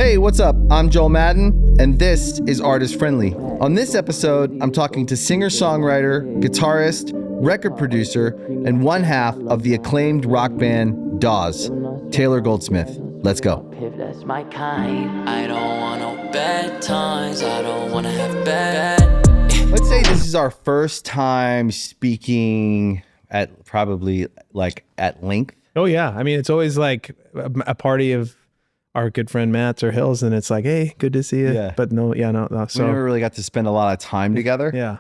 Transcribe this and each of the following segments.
Hey, what's up? I'm Joel Madden, and this is Artist Friendly. On this episode, I'm talking to singer-songwriter, guitarist, record producer, and one half of the acclaimed rock band Dawes, Taylor Goldsmith. Let's go. That's my kind. I don't want no bad times. I don't want to have bad. Let's say this is our first time speaking at probably like at length. Oh yeah. I mean, it's always like a party of our good friend Matt's or Hill's, and it's like, hey, good to see you. Yeah. But no. So We never really got to spend a lot of time together. Yeah.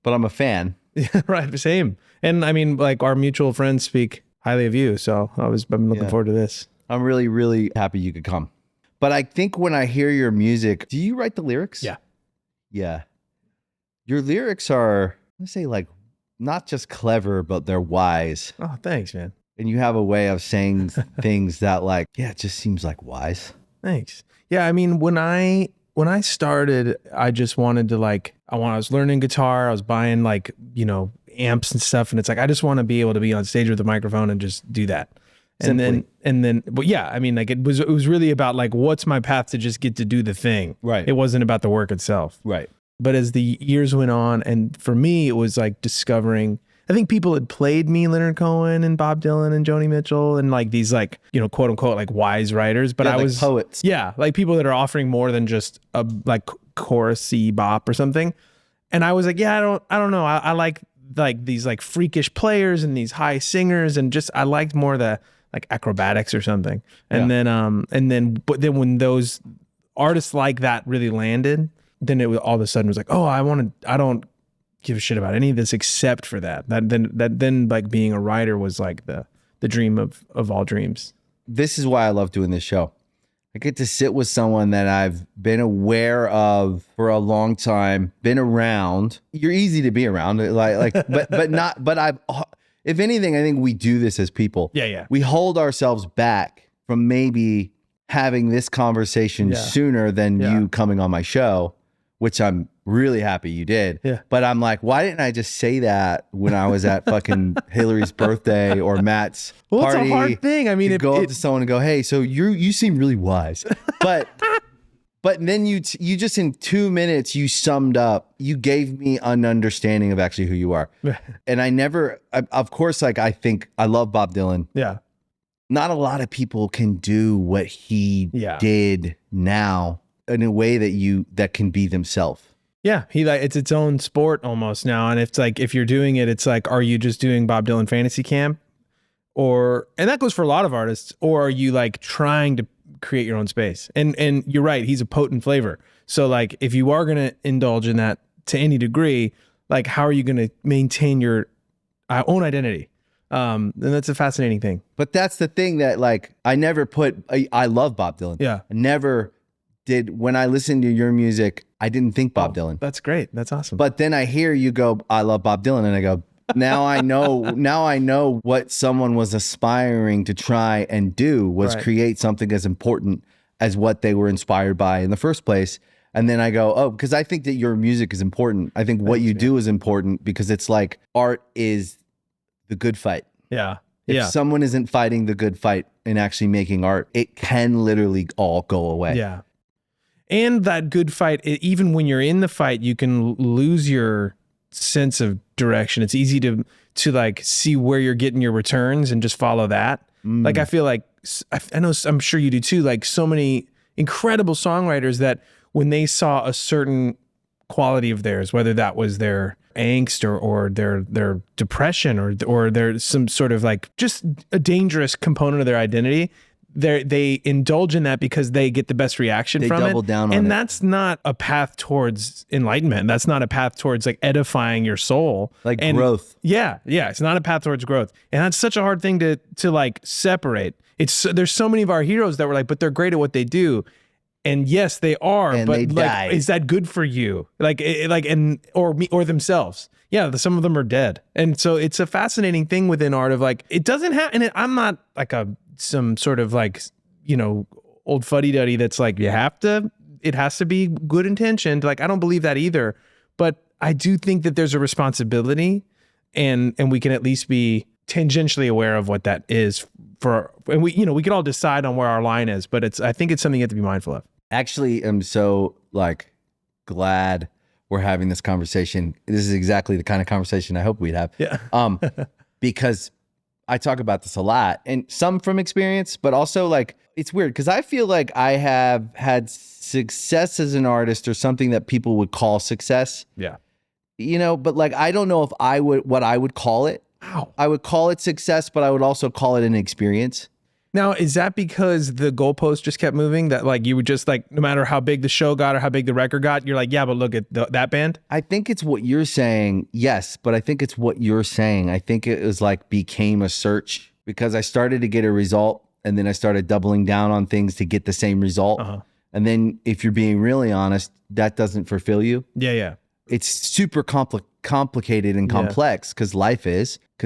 But I'm a fan. Yeah, right. Same. And I mean, like our mutual friends speak highly of you. So I'm looking forward to this. I'm really, really happy you could come. But I think when I hear your music, do you write the lyrics? Yeah. Yeah. Your lyrics are, let's say, like, not just clever, but they're wise. Oh, thanks, man. And you have a way of saying things that, like, yeah, it just seems like wise. Thanks. Yeah. I mean, when I started, I just wanted to I was learning guitar. I was buying amps and stuff. And it's like, I just want to be able to be on stage with a microphone and just do that. Simply. And then, but yeah, I mean, like it was really about like, what's my path to just get to do the thing? Right. It wasn't about the work itself. Right. But as the years went on, and for me, it was like discovering, I think people had played me Leonard Cohen and Bob Dylan and Joni Mitchell and like these like, quote unquote, like wise writers, but Yeah, I like was poets. Yeah. Like people that are offering more than just a like chorusy bop or something. And I was like, yeah, I don't know. I like these like freakish players and these high singers, and just, I liked more the like acrobatics or something. And but then when those artists like that really landed, then it was, all of a sudden was like, oh, I don't give a shit about any of this except for that. Then like being a writer was like the dream of all dreams. This is why I love doing this show. I get to sit with someone that I've been aware of for a long time, been around. You're easy to be around, but I've, if anything, I think we do this as people. Yeah. We hold ourselves back from maybe having this conversation sooner than you coming on my show, which I'm really happy you did. Yeah. But I'm like, why didn't I just say that when I was at fucking Hillary's birthday or Matt's party? It's a hard thing. I mean, you go up to someone and go, hey, so you seem really wise. But then you just in 2 minutes, you summed up, you gave me an understanding of actually who you are. And of course, like I think I love Bob Dylan. Yeah. Not a lot of people can do what he did now in a way that can be themselves. Yeah. It's its own sport almost now. And it's like, if you're doing it, it's like, are you just doing Bob Dylan fantasy camp? And that goes for a lot of artists, or are you like trying to create your own space? And you're right, he's a potent flavor. So like, if you are going to indulge in that to any degree, like how are you going to maintain your own identity? And that's a fascinating thing. But that's the thing that like, I love Bob Dylan. Yeah. I never did. When I listened to your music, I didn't think Bob Dylan. That's great. That's awesome. But then I hear you go, I love Bob Dylan. And I go, now I know what someone was aspiring to try and do was create something as important as what they were inspired by in the first place. And then I go, oh, because I think that your music is important. I think what you do is important, because it's like art is the good fight. Yeah. If someone isn't fighting the good fight and actually making art, it can literally all go away. Yeah. And that good fight, even when you're in the fight, you can lose your sense of direction. It's easy to like see where you're getting your returns and just follow that. Like I feel like, I know, I'm sure you do too, like so many incredible songwriters that when they saw a certain quality of theirs, whether that was their angst or their depression or there's some sort of like just a dangerous component of their identity, they indulge in that because they get the best reaction from it. They double down on it. And that's not a path towards enlightenment. That's not a path towards like edifying your soul. Like growth. Yeah. It's not a path towards growth. And that's such a hard thing to like separate. There's so many of our heroes that were like, but they're great at what they do. And yes, they are, and but they like, died. Is that good for you? Or themselves? Yeah, some of them are dead. And so it's a fascinating thing within art of like, it doesn't have, and I'm not like some sort of like, old fuddy-duddy that's like, it has to be good intentioned. Like, I don't believe that either. But I do think that there's a responsibility, and we can at least be tangentially aware of what that is and we can all decide on where our line is, but I think it's something you have to be mindful of. Actually, I'm so like glad we're having this conversation. This is exactly the kind of conversation I hope we'd have. Yeah. Because I talk about this a lot, and some from experience, but also like it's weird because I feel like I have had success as an artist or something that people would call success. Yeah. You know, but like I don't know if I would call it. Wow. I would call it success, but I would also call it an experience. Now, is that because the goalpost just kept moving? That like you would just like, no matter how big the show got or how big the record got, you're like, yeah, but look at that band. I think it's what you're saying. Yes, but I think it's what you're saying. I think it was like became a search because I started to get a result and then I started doubling down on things to get the same result. And then if you're being really honest, that doesn't fulfill you. Yeah, yeah. It's super complicated and complex because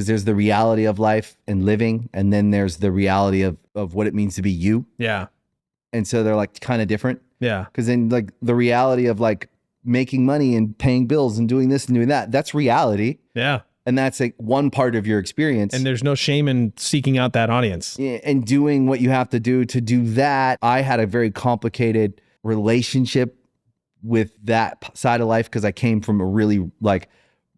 there's the reality of life and living, and then there's the reality of what it means to be you. Yeah. And so they're like kind of different. Yeah. Because then like the reality of like making money and paying bills and doing this and doing that, that's reality. Yeah. And that's like one part of your experience. And there's no shame in seeking out that audience. And doing what you have to do that. I had a very complicated relationship with that side of life because I came from a really like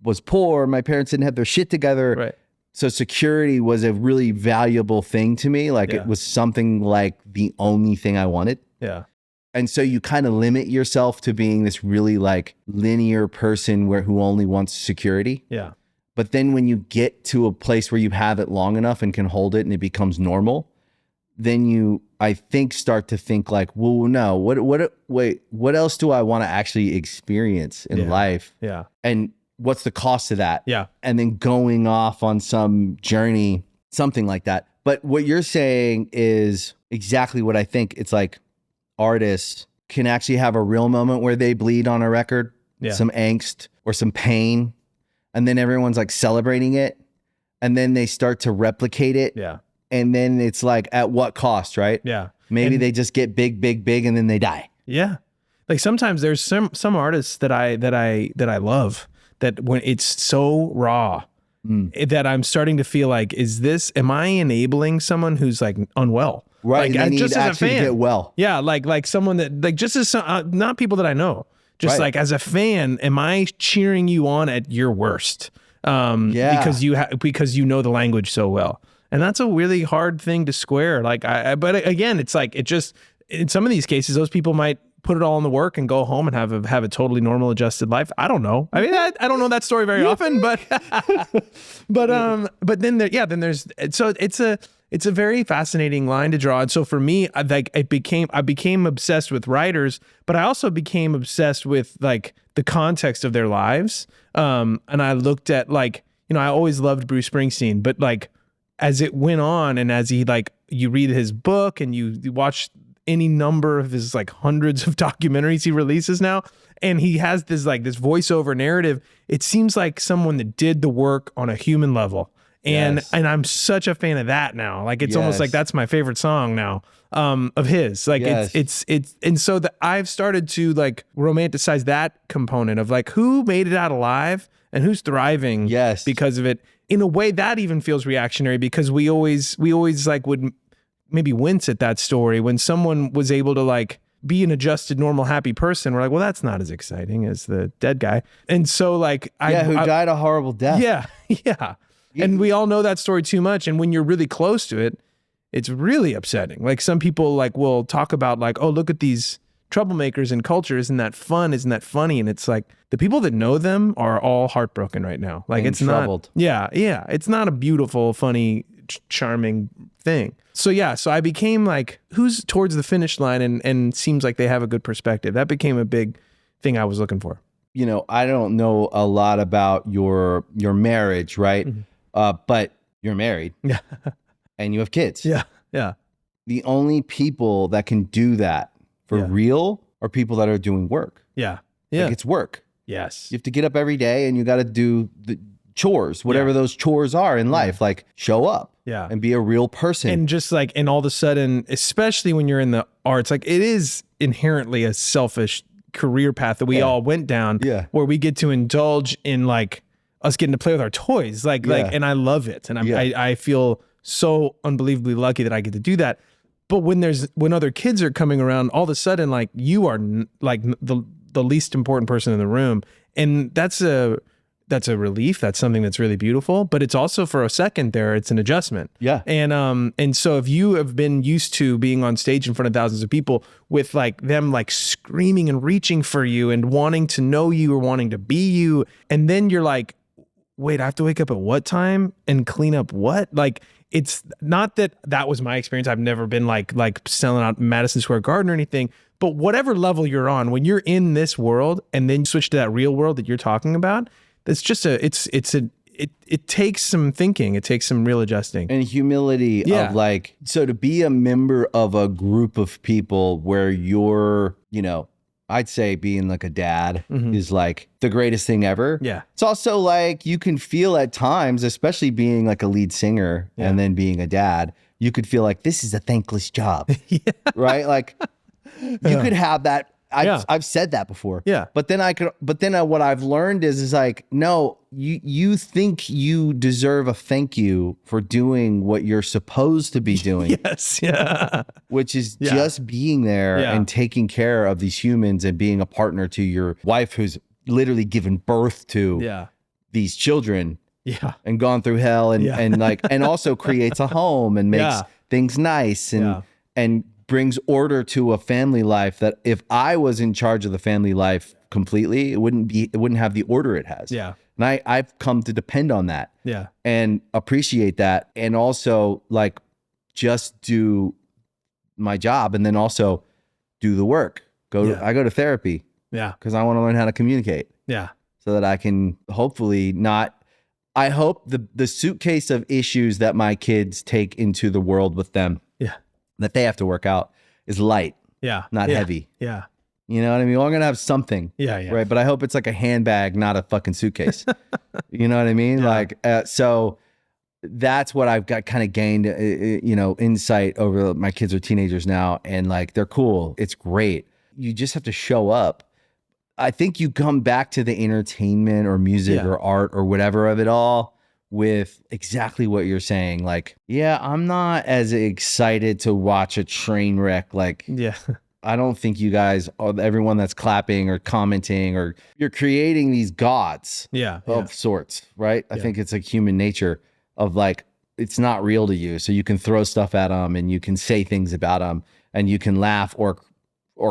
was poor. My parents didn't have their shit together. Right. So security was a really valuable thing to me. Like it was something like the only thing I wanted. Yeah. And so you kind of limit yourself to being this really like linear person who only wants security. Yeah. But then when you get to a place where you have it long enough and can hold it and it becomes normal, then you, I think, start to think like, well, no, what else do I want to actually experience in life? Yeah. And what's the cost of that? Yeah. And then going off on some journey, something like that. But what you're saying is exactly what I think. It's like artists can actually have a real moment where they bleed on a record, some angst or some pain, and then everyone's like celebrating it, and then they start to replicate it. Yeah. And then it's like, at what cost, right? Yeah. Maybe they just get big, and then they die. Yeah. Like sometimes there's some artists that I love that when it's so raw that I'm starting to feel like, am I enabling someone who's like unwell? Right. Like just as a fan. Get well. Yeah. Like someone that like just as not people that I know, just like as a fan, am I cheering you on at your worst? Because you know the language so well. And that's a really hard thing to square. Like, but again, it's like, in some of these cases, those people might put it all in the work and go home and have a totally normal adjusted life. I don't know. I mean, I don't know that story very often, but then it's a very fascinating line to draw. And so for me, I became obsessed with writers, but I also became obsessed with like the context of their lives. And I looked at like, I always loved Bruce Springsteen, but like, as it went on and as he like, you read his book and you watch any number of his like hundreds of documentaries he releases now, and he has this like this voiceover narrative, it seems like someone that did the work on a human level. And I'm such a fan of that now. Like it's almost like that's my favorite song now of his. Like it's and so that I've started to like romanticize that component of like who made it out alive and who's thriving because of it. In a way that even feels reactionary because we always like would maybe wince at that story when someone was able to like be an adjusted, normal, happy person. We're like, well, that's not as exciting as the dead guy. And so like, who died a horrible death. Yeah. Yeah. And we all know that story too much. And when you're really close to it, it's really upsetting. Like some people like will talk about like, oh, look at these troublemakers in culture. Isn't that fun? Isn't that funny? And it's like the people that know them are all heartbroken right now. Like it's troubled. Not, it's not a beautiful, funny, charming thing. So so I became like, who's towards the finish line and seems like they have a good perspective. That became a big thing I was looking for. I don't know a lot about your marriage, right? Mm-hmm. But you're married. Yeah. And you have kids. Yeah. Yeah. The only people that can do that for real are people that are doing work. Yeah. Yeah. Like it's work. Yes. You have to get up every day and you got to do the chores, whatever those chores are in life, like show up and be a real person. And just like, and all of a sudden, especially when you're in the arts, like it is inherently a selfish career path that we all went down where we get to indulge in like us getting to play with our toys. Like, and I love it. And I feel so unbelievably lucky that I get to do that. But when other kids are coming around, all of a sudden, like you are like the least important person in the room. And that's a relief. That's something that's really beautiful, but it's also for a second there, it's an adjustment. Yeah. And so if you have been used to being on stage in front of thousands of people with like them like screaming and reaching for you and wanting to know you or wanting to be you, and then you're like, wait, I have to wake up at what time and clean up what? Like, it's not that was my experience. I've never been like selling out Madison Square Garden or anything, but whatever level you're on, when you're in this world and then you switch to that real world that you're talking about, it's just it takes some thinking. It takes some real adjusting. And humility of like, so to be a member of a group of people where you're, you know, I'd say being like a dad is like the greatest thing ever. Yeah. It's also like you can feel at times, especially being like a lead singer and then being a dad, you could feel like this is a thankless job. Right? Like you could have that. I've said that before. Yeah. But then what I've learned is like, no, you think you deserve a thank you for doing what you're supposed to be doing. Yes. Yeah. Which is just being there and taking care of these humans and being a partner to your wife who's literally given birth to these children. Yeah. And gone through hell and like, and also creates a home and makes things nice and brings order to a family life that if I was in charge of the family life completely, it wouldn't have the order it has. Yeah. And I've come to depend on that. Yeah. And appreciate that. And also like just do my job and then also do the work. I go to therapy. Yeah. Because I want to learn how to communicate. Yeah. So that I can hopefully I hope the suitcase of issues that my kids take into the world with them that they have to work out is light, not heavy. Yeah. You know what I mean? Well, I'm going to have something. Yeah. Right. But I hope it's like a handbag, not a fucking suitcase. You know what I mean? Yeah. Like, so that's what I've got kind of gained, insight over. My kids are teenagers now and like, they're cool. It's great. You just have to show up. I think you come back to the entertainment or music or art or whatever of it all with exactly what you're saying. Like, I'm not as excited to watch a train wreck. Like, I don't think you guys, everyone that's clapping or commenting, or you're creating these gods of sorts, right? I think it's like human nature of like, it's not real to you. So you can throw stuff at them and you can say things about them and you can laugh or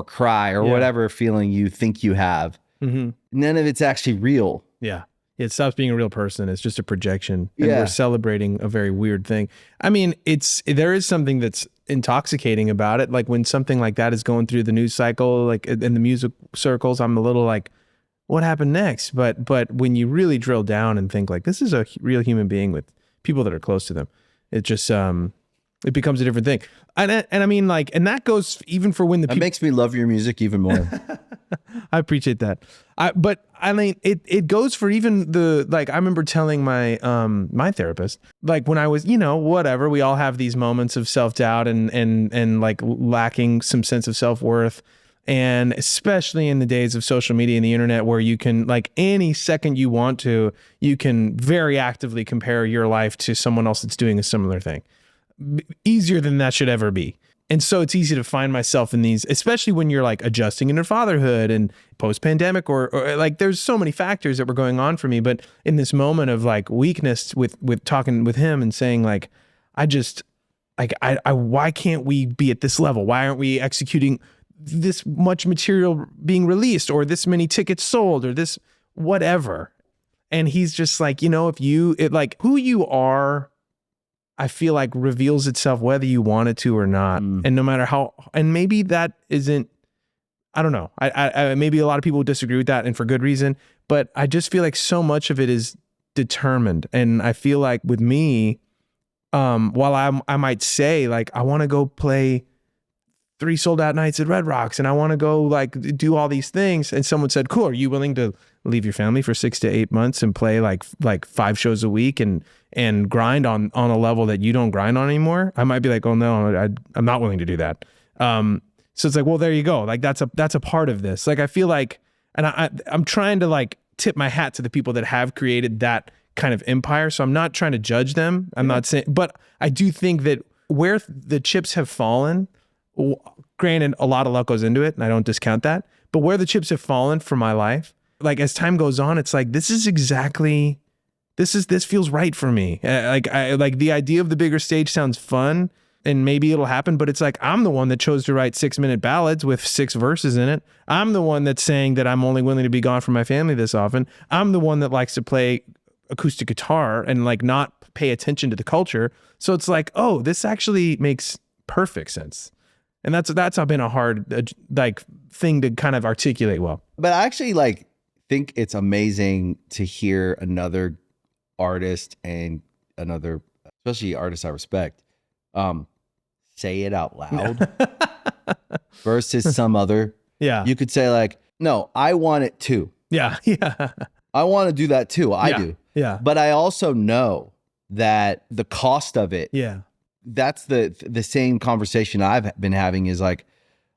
cry or whatever feeling you think you have. None of it's actually real. Yeah. It stops being a real person. It's just a projection. And we're celebrating a very weird thing. I mean, there is something that's intoxicating about it. Like when something like that is going through the news cycle, like in the music circles, I'm a little like, what happened next? But when you really drill down and think like, this is a real human being with people that are close to them, it just, it becomes a different thing. And I mean, like, and that goes even for when that makes me love your music even more. I appreciate that. But I mean, it goes for even like, I remember telling my, my therapist, like when I was, whatever, we all have these moments of self-doubt and like lacking some sense of self-worth. And especially in the days of social media and the internet, where you can, like, any second you want to, you can very actively compare your life to someone else that's doing a similar thing. Easier than that should ever be. And so it's easy to find myself in these, especially when you're like adjusting into fatherhood and post-pandemic or like there's so many factors that were going on for me. But in this moment of like weakness with talking with him and saying like, why can't we be at this level? Why aren't we executing this much material being released or this many tickets sold or this whatever? And he's just like, who you are, I feel like reveals itself whether you want it to or not. And no matter how, and maybe that isn't, I don't know. I maybe a lot of people disagree with that and for good reason, but I just feel like so much of it is determined. And I feel like with me, while I might say like, I want to go play 3 sold out nights at Red Rocks and I want to go like do all these things. And someone said, cool, are you willing to leave your family for 6 to 8 months and play like 5 shows a week and grind on a level that you don't grind on anymore? I might be like, oh no, I'm not willing to do that. So it's like, well, there you go. Like that's a part of this. Like, I feel like, and I'm trying to like tip my hat to the people that have created that kind of empire. So I'm not trying to judge them. I'm not saying, but I do think that where the chips have fallen, granted, a lot of luck goes into it, and I don't discount that. But where the chips have fallen for my life, like as time goes on, it's like this feels right for me. I like the idea of the bigger stage sounds fun, and maybe it'll happen. But it's like I'm the one that chose to write 6-minute ballads with 6 verses in it. I'm the one that's saying that I'm only willing to be gone from my family this often. I'm the one that likes to play acoustic guitar and like not pay attention to the culture. So it's like, oh, this actually makes perfect sense. And that's been a hard like thing to kind of articulate well. But I actually like think it's amazing to hear another artist and another, especially artist I respect, say it out loud versus some other. Yeah. You could say like, no, I want it too. Yeah. Yeah. I want to do that too. I do. Yeah. But I also know that the cost of it. Yeah. That's the same conversation I've been having is like,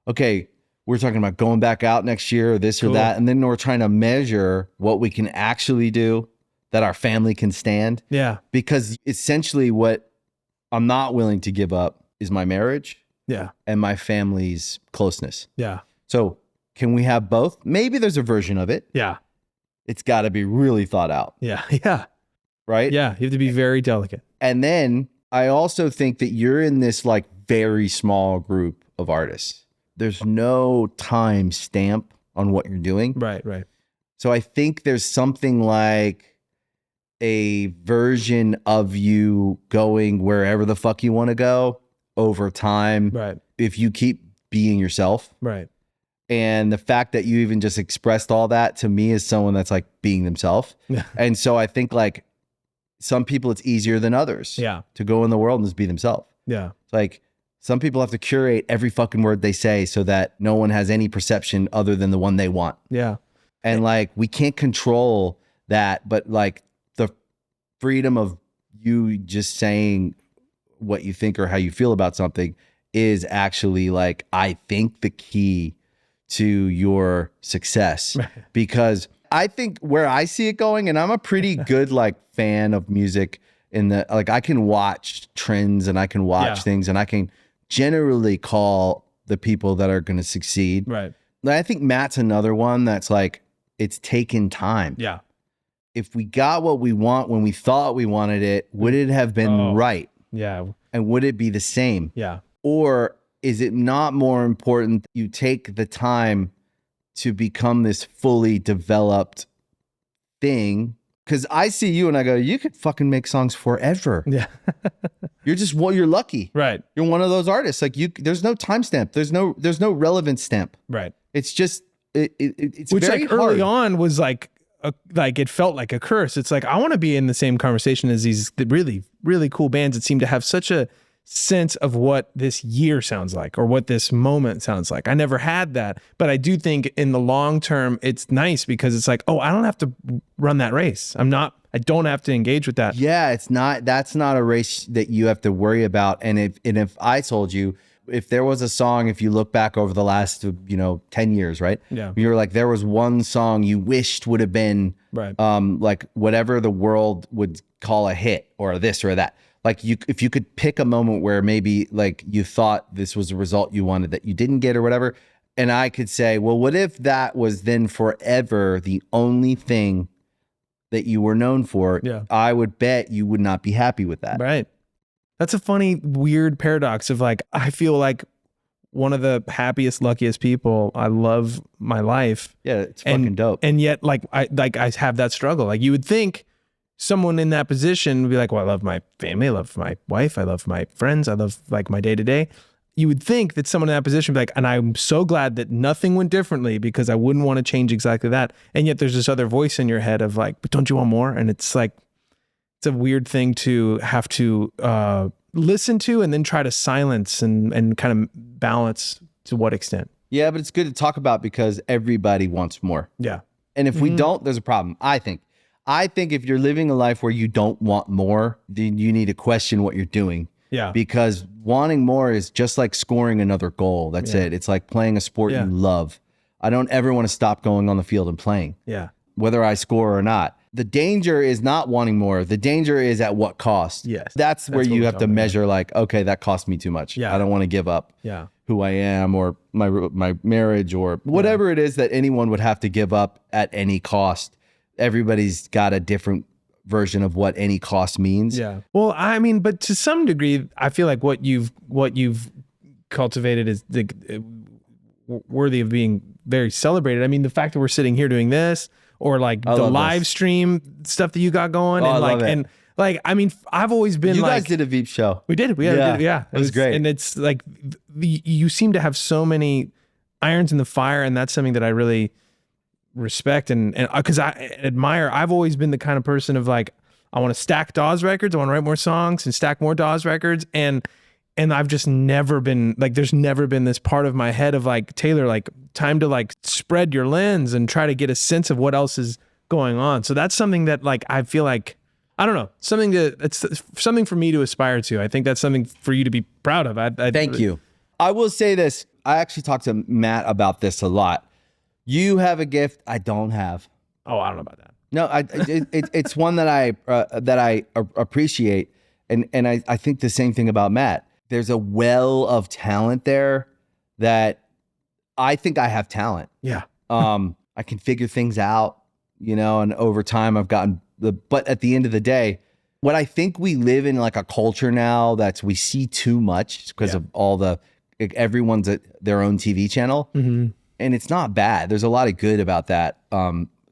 okay, we're talking about going back out next year or this or that. And then we're trying to measure what we can actually do that our family can stand. Yeah. Because essentially what I'm not willing to give up is my marriage. Yeah. And my family's closeness. Yeah. So can we have both? Maybe there's a version of it. Yeah. It's got to be really thought out. Yeah. Yeah. Right? Yeah. You have to be very delicate. And then I also think that you're in this like very small group of artists. There's no time stamp on what you're doing. Right. Right. So I think there's something like a version of you going wherever the fuck you want to go over time. Right. If you keep being yourself. Right. And the fact that you even just expressed all that to me is someone that's like being themselves. And so I think like some people it's easier than others to go in the world and just be themselves. Yeah. It's like some people have to curate every fucking word they say so that no one has any perception other than the one they want. Yeah. And like we can't control that, but like the freedom of you just saying what you think or how you feel about something is actually like, I think the key to your success. Because I think where I see it going, and I'm a pretty good like fan of music in the, like I can watch trends and I can watch things and I can generally call the people that are going to succeed. Right. I think Matt's another one that's like, it's taken time. Yeah. If we got what we want when we thought we wanted it, would it have been right? Yeah. And would it be the same? Yeah. Or is it not more important that you take the time to become this fully developed thing? Because I see you and I go, you could fucking make songs forever. Yeah. You're just, well, you're lucky. Right. You're one of those artists. Like there's no timestamp. There's no relevance stamp. Right. It's just, it's which very like early hard. on was like it felt like a curse. It's like, I want to be in the same conversation as these really, really cool bands that seem to have such a sense of what this year sounds like or what this moment sounds like. I never had that, but I do think in the long term, it's nice because it's like, oh, I don't have to run that race. I don't have to engage with that. Yeah, that's not a race that you have to worry about. And if I told you, if there was a song, if you look back over the last, 10 years, right? Yeah. You're like, there was one song you wished would have been right. Like whatever the world would call a hit or this or that. Like if you could pick a moment where maybe like you thought this was a result you wanted that you didn't get or whatever. And I could say, well, what if that was then forever the only thing that you were known for? Yeah. I would bet you would not be happy with that. Right. That's a funny, weird paradox of like, I feel like one of the happiest, luckiest people. I love my life. Yeah, it's fucking dope. And yet I have that struggle. Like you would think someone in that position would be like, well, I love my family, I love my wife, I love my friends, I love like my day to day. You would think that someone in that position would be like, and I'm so glad that nothing went differently because I wouldn't want to change exactly that. And yet there's this other voice in your head of like, but don't you want more? And it's like, it's a weird thing to have to listen to and then try to silence and kind of balance to what extent. Yeah, but it's good to talk about because everybody wants more. Yeah. And if we don't, there's a problem, I think. I think if you're living a life where you don't want more, then you need to question what you're doing. Yeah. Because wanting more is just like scoring another goal. That's it. It's like playing a sport you love. I don't ever want to stop going on the field and playing. Yeah. Whether I score or not. The danger is not wanting more. The danger is at what cost. Yes. That's where what you we're have to talking measure like, okay, that cost me too much. Yeah. I don't want to give up Yeah. who I am or my marriage or whatever it is that anyone would have to give up at any cost. Everybody's got a different version of what any cost means. Yeah. Well, I mean, but to some degree, I feel like what you've cultivated is worthy of being very celebrated. I mean, the fact that we're sitting here doing this, or like the live stream stuff that you got going, and like, and like, I mean, I've always been you like, guys did a Veep show. We did. Yeah. It was great. And it's like, you seem to have so many irons in the fire, and that's something that I really respect and because I admire. I've always been the kind of person of like, I want to stack Dawes records, I want to write more songs and stack more Dawes records, and I've just never been like, there's never been this part of my head of like, Taylor, like time to like spread your lens and try to get a sense of what else is going on. So that's something that like, I feel like, I don't know, it's something for me to aspire to. I think that's something for you to be proud of. Thank you. I will say this. I actually talked to Matt about this a lot. You have a gift I don't have. Oh, I don't know about that. No, it's one that I appreciate, and I think the same thing about Matt. There's a well of talent there that I think I have talent. Yeah. I can figure things out, and over time I've gotten but at the end of the day, what I think we live in like a culture now we see too much because of all everyone's at their own TV channel. Mm-hmm. And it's not bad. There's a lot of good about that.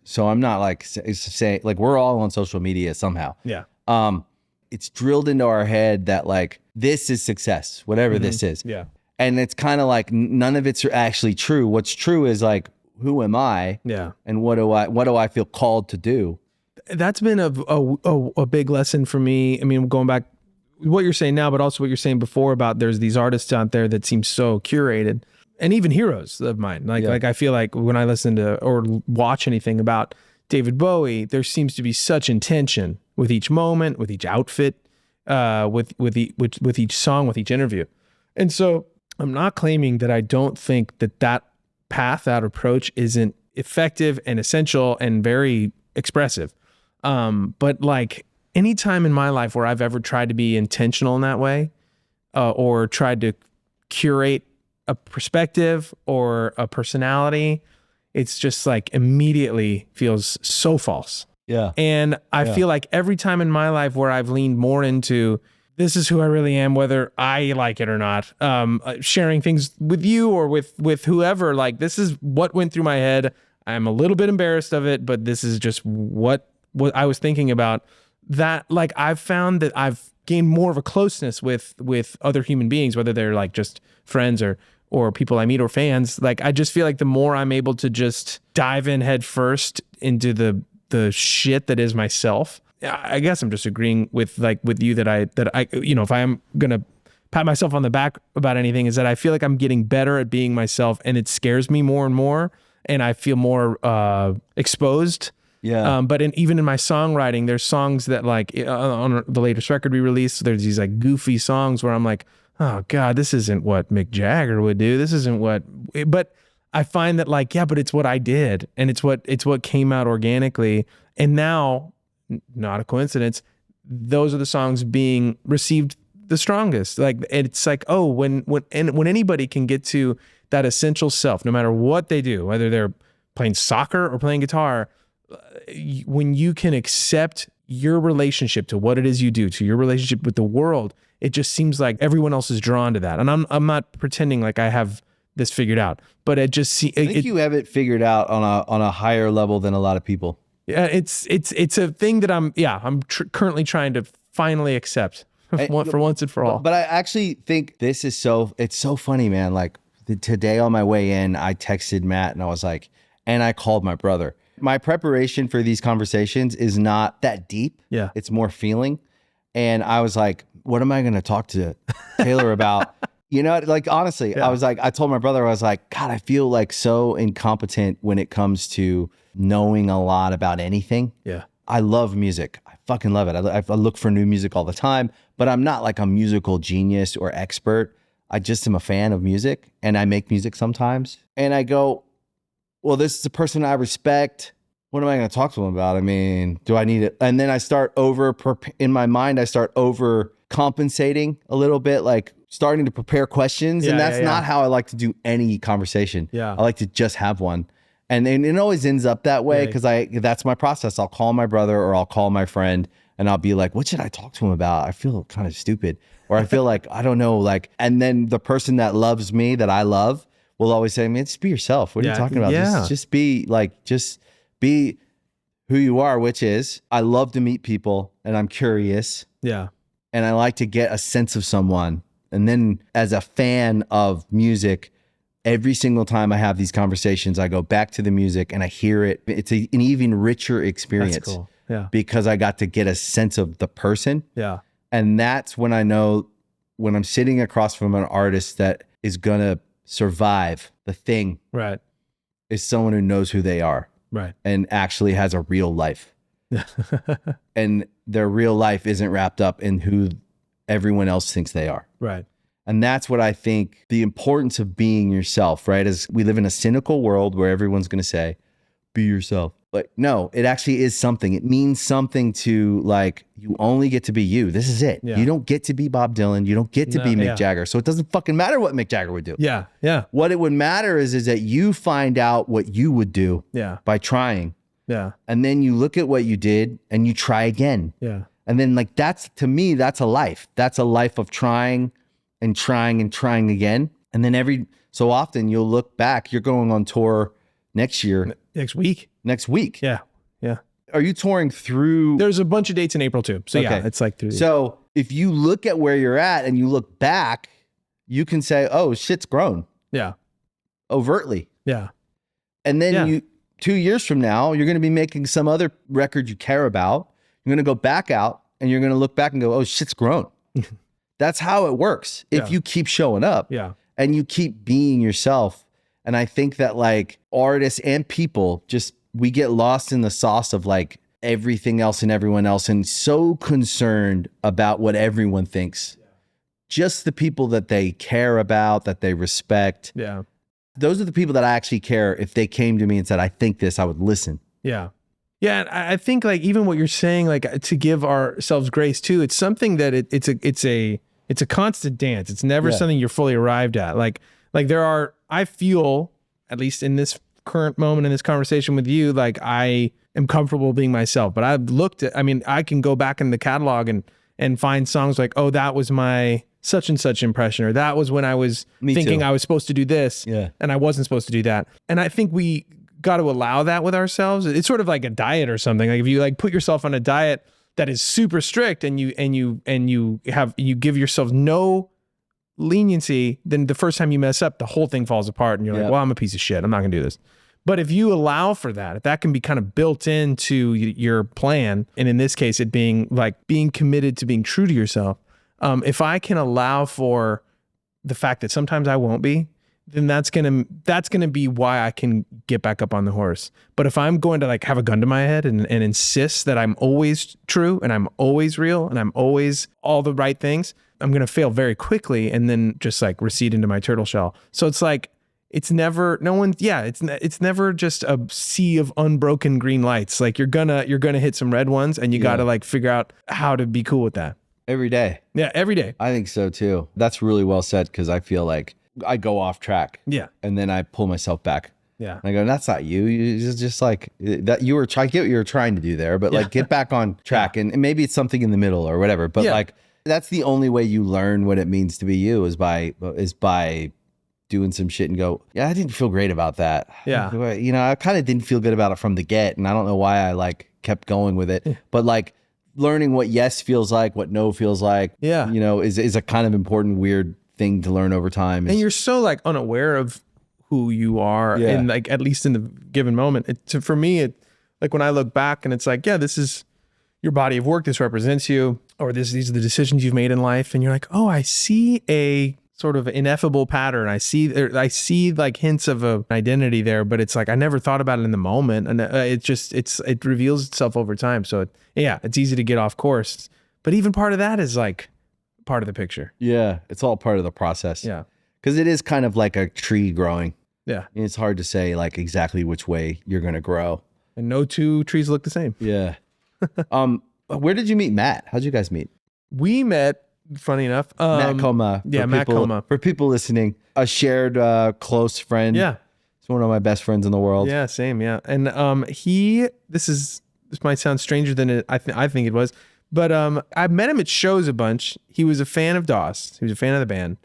So I'm not like saying like we're all on social media somehow. Yeah. It's drilled into our head that like this is success, whatever this is. Yeah. And it's kind of like none of it's actually true. What's true is like, who am I? Yeah. And what do I feel called to do? That's been a big lesson for me. I mean, going back what you're saying now, but also what you're saying before about there's these artists out there that seem so curated. And even heroes of mine. Like I feel like when I listen to or watch anything about David Bowie, there seems to be such intention with each moment, with each outfit, with each song, with each interview. And so I'm not claiming that I don't think that path, that approach isn't effective and essential and very expressive. But like any time in my life where I've ever tried to be intentional in that way, or tried to curate a perspective or a personality, it's just like immediately feels so false. Yeah. And I feel like every time in my life where I've leaned more into this is who I really am, whether I like it or not, sharing things with you or with whoever, like this is what went through my head. I'm a little bit embarrassed of it, but this is just what I was thinking about. That like I've found that I've gained more of a closeness with other human beings, whether they're like just friends or people I meet or fans. Like I just feel like the more I'm able to just dive in head first into the shit that is myself. I guess I'm just agreeing with you that I if I am gonna pat myself on the back about anything, is that I feel like I'm getting better at being myself, and it scares me more and more, and I feel more exposed. Yeah. But even in my songwriting, there's songs that like on the latest record we released, there's these like goofy songs where I'm like, oh God, this isn't what Mick Jagger would do. This isn't what, but I find that like, yeah, but it's what I did, and it's what came out organically. And now, not a coincidence, those are the songs being received the strongest. Like it's like, oh, when anybody can get to that essential self, no matter what they do, whether they're playing soccer or playing guitar, when you can accept your relationship to what it is you do, to your relationship with the world, it just seems like everyone else is drawn to that. And I'm not pretending like I have this figured out, but it just I think you have it figured out on a higher level than a lot of people. Yeah, it's a thing that I'm currently trying to finally accept for once and for all. But I actually think this is it's so funny, man. Like today on my way in, I texted Matt and I was like, and I called my brother. My preparation for these conversations is not that deep. Yeah. It's more feeling. And I was like, what am I going to talk to Taylor about? Like honestly, I was like, I told my brother, I was like, God, I feel like so incompetent when it comes to knowing a lot about anything. Yeah. I love music. I fucking love it. I look for new music all the time, but I'm not like a musical genius or expert. I just am a fan of music, and I make music sometimes. And I go, well, this is a person I respect. what am I going to talk to them about? I mean, do I need it? And then I start in my mind, I start over compensating a little bit, like starting to prepare questions. And that's not how I like to do any conversation. Yeah. I like to just have one. And it always ends up that way because that's my process. I'll call my brother or I'll call my friend and I'll be like, what should I talk to him about? I feel kind of stupid. Or I feel like, I don't know, like, and then the person that loves me, that I love, will always say, man, just be yourself. What are you talking about? Just be who you are, which is I love to meet people and I'm curious. Yeah. And I like to get a sense of someone. And then as a fan of music, every single time I have these conversations, I go back to the music and I hear it. It's an even richer experience. That's cool. Yeah. Because I got to get a sense of the person. Yeah. And that's when I know when I'm sitting across from an artist that is going to survive the thing. Right. Is someone who knows who they are. Right. And actually has a real life. And their real life isn't wrapped up in who everyone else thinks they are. Right. And that's what I think the importance of being yourself, right? Is we live in a cynical world where everyone's going to say, be yourself. But no, it actually is something. It means something to like, you only get to be you. This is it. Yeah. You don't get to be Bob Dylan. You don't get to be Mick Jagger. So it doesn't fucking matter what Mick Jagger would do. Yeah. Yeah. What it would matter is that you find out what you would do by trying. Yeah. And then you look at what you did and you try again. Yeah. And then like, that's, to me, that's a life. That's a life of trying and trying and trying again. And then every so often you'll look back, you're going on tour next week. Yeah. Yeah. Are you touring through? There's a bunch of dates in April too. So yeah, it's like through. So if you look at where you're at and you look back, you can say, oh, shit's grown. Yeah. Overtly. Yeah. And then 2 years from now, you're going to be making some other record you care about. You're going to go back out and you're going to look back and go, oh, shit's grown. That's how it works. If you keep showing up and you keep being yourself. And I think that like artists and people we get lost in the sauce of like everything else and everyone else and so concerned about what everyone thinks. Just the people that they care about, that they respect. Yeah. Those are the people that I actually care. If they came to me and said, I think this, I would listen. Yeah. Yeah. And I think like even what you're saying, like to give ourselves grace too, it's something that it's a constant dance. It's never something you're fully arrived at. Like I feel, at least in this current moment in this conversation with you, like I am comfortable being myself, but I can go back in the catalog and find songs like, oh, that was my such and such impression, or that was when I was thinking I was supposed to do this and I wasn't supposed to do that. And I think we got to allow that with ourselves. It's sort of like a diet or something. Like if you like put yourself on a diet that is super strict and you give yourself no leniency, then the first time you mess up, the whole thing falls apart and you're like, well, I'm a piece of shit. I'm not gonna do this. But if you allow for that, if that can be kind of built into your plan, and in this case, it being like being committed to being true to yourself, if I can allow for the fact that sometimes I won't be, then that's gonna be why I can get back up on the horse. But if I'm going to like have a gun to my head and insist that I'm always true and I'm always real and I'm always all the right things, I'm gonna fail very quickly and then just like recede into my turtle shell. So it's like it's never it's never just a sea of unbroken green lights. Like you're gonna hit some red ones and you gotta like figure out how to be cool with that. Every day. Yeah, every day. I think so too. That's really well said because I feel like I go off track. Yeah. And then I pull myself back. Yeah. And I go, that's not you. You just like that you were trying, get what you were trying to do there, but like get back on track and maybe it's something in the middle or whatever. But like, that's the only way you learn what it means to be you is by doing some shit and go, I didn't feel great about that. Yeah. You know, I kind of didn't feel good about it from the get. And I don't know why I like kept going with it, but like learning what yes feels like, what no feels like, you know, is a kind of important, weird thing to learn over time. And you're so like unaware of who you are and like, at least in the given moment. For me, like when I look back and it's like, this is your body of work. This represents you, or these are the decisions you've made in life. And you're like, oh, I see a sort of ineffable pattern. I see like hints of an identity there, but it's like, I never thought about it in the moment. And it reveals itself over time. So it's easy to get off course, but even part of that is like part of the picture. Yeah. It's all part of the process. Yeah. Cause it is kind of like a tree growing. Yeah. And it's hard to say like exactly which way you're going to grow. And no two trees look the same. Yeah. Where did you meet Matt? How'd you guys meet? We met, funny enough. Matt Coma. Yeah, Matt Coma. For people listening, a shared close friend. Yeah. He's one of my best friends in the world. Yeah, same. Yeah. And this might sound stranger than I think it was, but I met him at shows a bunch. He was a fan of Dawes. He was a fan of the band.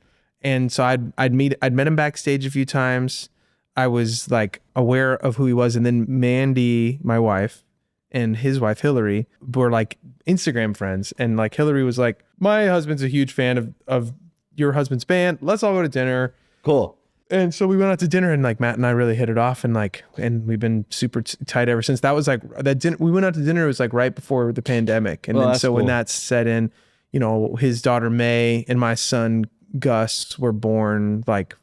And so I'd met him backstage a few times. I was like aware of who he was. And then Mandy, my wife, and his wife Hillary were like Instagram friends. And like Hillary was like, my husband's a huge fan of your husband's band. Let's all go to dinner. Cool. And so we went out to dinner, and like Matt and I really hit it off, and we've been super tight ever since. That was like that dinner. We went out to dinner. It was like right before the pandemic, and then so cool. When that set in, you know, his daughter May and my son Gus were born like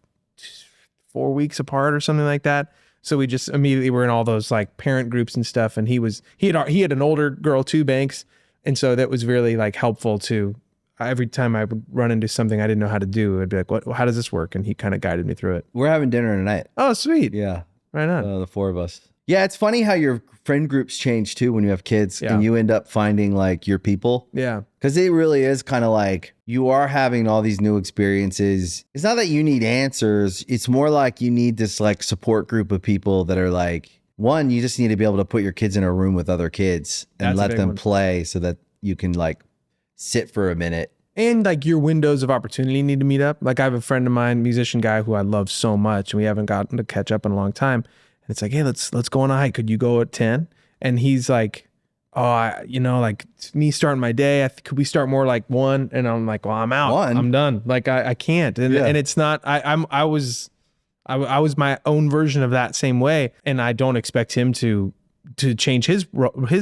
4 weeks apart or something like that. So we just immediately were in all those like parent groups and stuff. And he had an older girl too, Banks, and so that was really like helpful to. Every time I would run into something I didn't know how to do, I'd be like, how does this work? And he kind of guided me through it. We're having dinner tonight. Oh, sweet. Yeah. Right on. The four of us. Yeah, it's funny how your friend groups change too when you have kids and you end up finding like your people. Yeah. Because it really is kind of like you are having all these new experiences. It's not that you need answers. It's more like you need this like support group of people that are like, one, you just need to be able to put your kids in a room with other kids and let them play so that you can like sit for a minute. And like your windows of opportunity need to meet up. Like I have a friend of mine, musician guy who I love so much, and we haven't gotten to catch up in a long time. And it's like, hey, let's go on a hike. Could you go at 10? And he's like, like me starting my day. Could we start more like 1? And I'm like, well, I'm out. 1? I'm done. Like I can't. And it's not. I was my own version of that same way, and I don't expect him to change his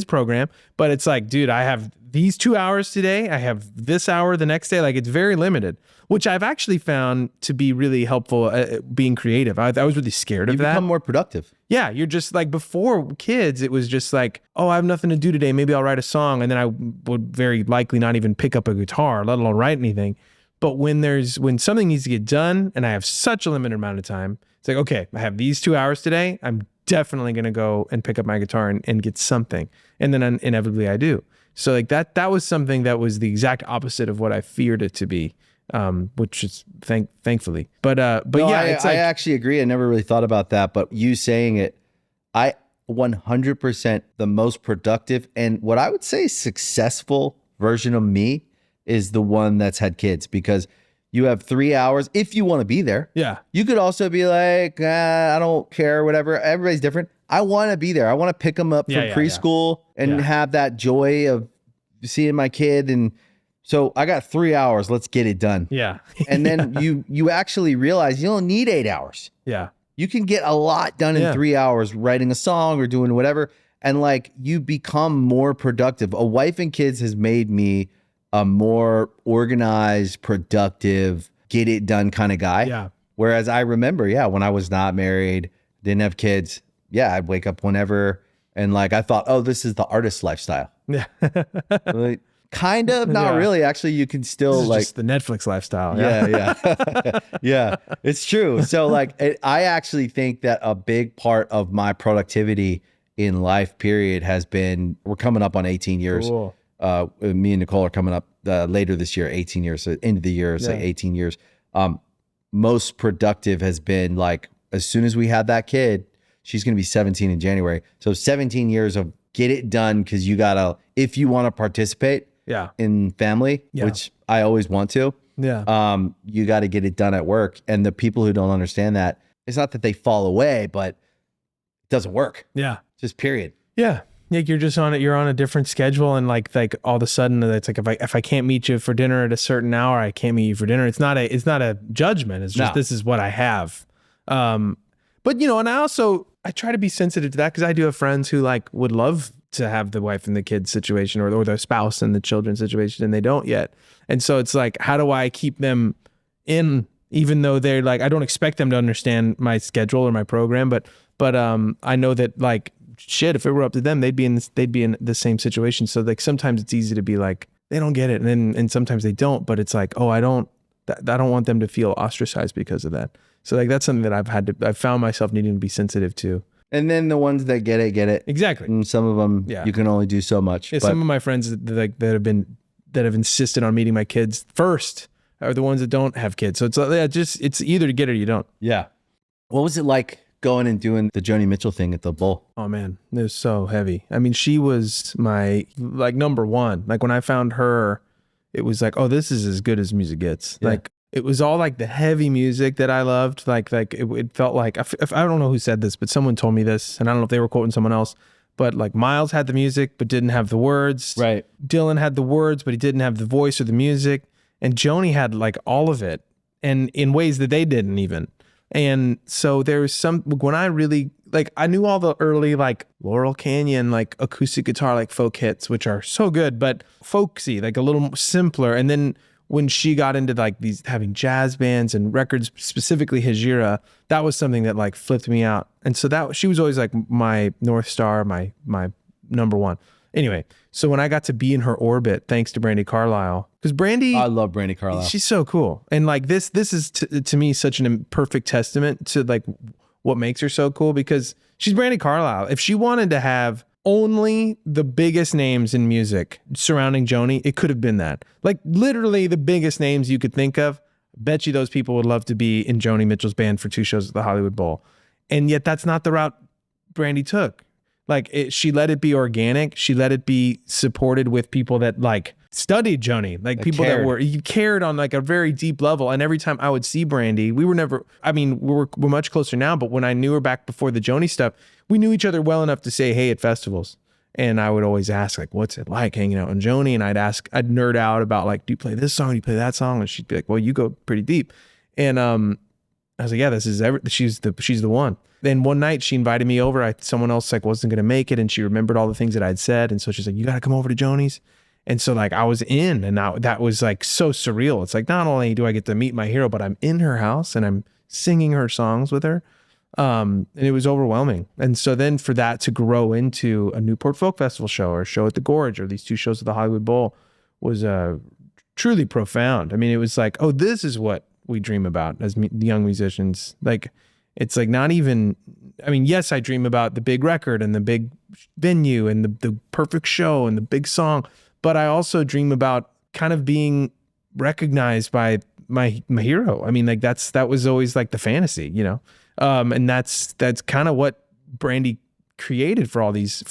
program. But it's like, dude, I have these 2 hours today. I have this hour the next day. Like it's very limited, which I've actually found to be really helpful at being creative. I was really scared of that. You become more productive. Yeah. You're just like, before kids, it was just like, oh, I have nothing to do today. Maybe I'll write a song. And then I would very likely not even pick up a guitar, let alone write anything. But when something needs to get done and I have such a limited amount of time, it's like, okay, I have these 2 hours today. I'm definitely going to go and pick up my guitar and get something. And then inevitably I do. So like that was something that was the exact opposite of what I feared it to be, which is thankfully. But yeah, I actually agree. I never really thought about that, but you saying it, I 100% the most productive and what I would say successful version of me is the one that's had kids, because you have 3 hours if you want to be there. Yeah. You could also be like, I don't care, whatever. Everybody's different. I want to be there. I want to pick them up from preschool and have that joy of seeing my kid. And so I got 3 hours. Let's get it done. Yeah. And then you actually realize you don't need 8 hours. Yeah. You can get a lot done in 3 hours, writing a song or doing whatever. And like you become more productive. A wife and kids has made me a more organized, productive, get it done kind of guy. Yeah. Whereas I remember, when I was not married, didn't have kids, I'd wake up whenever. And like, I thought, oh, this is the artist lifestyle. Yeah. Like, kind of, not really. Actually, you can still like just the Netflix lifestyle. Yeah. Yeah, it's true. So like, I actually think that a big part of my productivity in life period has been, we're coming up on 18 years. Cool. Me and Nicole are coming up later this year, 18 years. So end of the year, it's like 18 years. Most productive has been like, as soon as we had that kid, she's going to be 17 in January. So 17 years of get it done. Cause you gotta, if you want to participate in family, which I always want to, you got to get it done at work. And the people who don't understand that, it's not that they fall away, but it doesn't work. Yeah. Just period. Yeah. Like you're just on it. You're on a different schedule, and like all of a sudden, it's like if I can't meet you for dinner at a certain hour, I can't meet you for dinner. It's not a judgment. It's just this is what I have. But and I try to be sensitive to that, because I do have friends who like would love to have the wife and the kids situation, or the spouse and the children situation, and they don't yet. And so it's like, how do I keep them in, even though they're like, I don't expect them to understand my schedule or my program, but I know that like, shit, if it were up to them, they'd be in the same situation. So like sometimes it's easy to be like, they don't get it, and sometimes they don't. But it's like, oh, I don't want them to feel ostracized because of that. So like that's something that I've found myself needing to be sensitive to. And then the ones that get it. Exactly. And some of them, you can only do so much. Yeah, some of my friends that have insisted on meeting my kids first are the ones that don't have kids. So it's either to get it or you don't. Yeah. What was it like going and doing the Joni Mitchell thing at the Bowl? Oh man, it was so heavy. I mean, she was my like number one. Like when I found her, it was like, oh, this is as good as music gets. Yeah. Like it was all like the heavy music that I loved. Like it felt like, I don't know who said this, but someone told me this, and I don't know if they were quoting someone else, but like Miles had the music, but didn't have the words. Right. Dylan had the words, but he didn't have the voice or the music. And Joni had like all of it, and in ways that they didn't even. And so there was when I really, like, I knew all the early like Laurel Canyon, like acoustic guitar, like folk hits, which are so good, but folksy, like a little simpler. And then when she got into like these having jazz bands and records, specifically Hejira, that was something that like flipped me out. And so she was always like my North Star, my number one. Anyway, so when I got to be in her orbit, thanks to Brandi Carlile, because I love Brandi Carlile. She's so cool. And like this is to me such an imperfect testament to like what makes her so cool, because she's Brandi Carlile. If she wanted to have only the biggest names in music surrounding Joni, it could have been that. Like literally the biggest names you could think of. Bet you those people would love to be in Joni Mitchell's band for 2 shows at the Hollywood Bowl. And yet that's not the route Brandi took. Like she let it be organic. She let it be supported with people that like studied Joni, like people that were cared on like a very deep level. And every time I would see Brandi, we're much closer now, but when I knew her back before the Joni stuff, we knew each other well enough to say hey at festivals. And I would always ask like, what's it like hanging out on Joni? And I'd nerd out about like, do you play this song? Do you play that song? And she'd be like, well, you go pretty deep. And I was like, yeah, this is she's the one. Then one night she invited me over. Someone else like wasn't going to make it, and she remembered all the things that I'd said. And so she's like, you got to come over to Joni's. And so like I was in, and that was like so surreal. It's like, not only do I get to meet my hero, but I'm in her house and I'm singing her songs with her. And it was overwhelming. And so then for that to grow into a Newport Folk Festival show or a show at the Gorge or these 2 shows at the Hollywood Bowl was truly profound. I mean, it was like, oh, this is what we dream about as young musicians. Like, it's like not even, I mean, yes, I dream about the big record and the big venue and the perfect show and the big song, but I also dream about kind of being recognized by my hero. I mean, like that was always like the fantasy, you know? And that's kind of what Brandi created for all these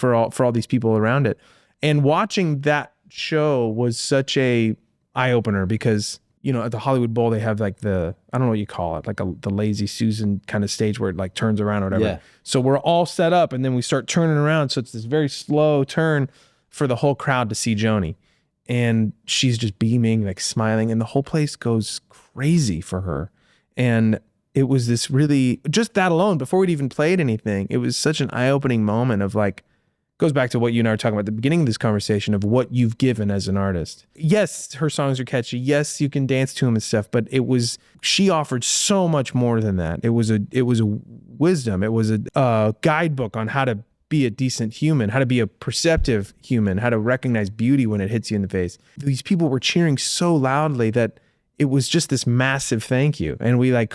people around it. And watching that show was such a eye opener because, you know, at the Hollywood Bowl, they have like I don't know what you call it, like the Lazy Susan kind of stage where it like turns around or whatever. Yeah. So we're all set up and then we start turning around. So it's this very slow turn for the whole crowd to see Joni. And she's just beaming, like smiling, and the whole place goes crazy for her. And it was this really, just that alone, before we'd even played anything, it was such an eye-opening moment of like, goes back to what you and I were talking about at the beginning of this conversation of what you've given as an artist. Yes, her songs are catchy. Yes, you can dance to them and stuff, but she offered so much more than that. It was a wisdom. It was a guidebook on how to be a decent human, how to be a perceptive human, how to recognize beauty when it hits you in the face. These people were cheering so loudly that it was just this massive thank you. And we like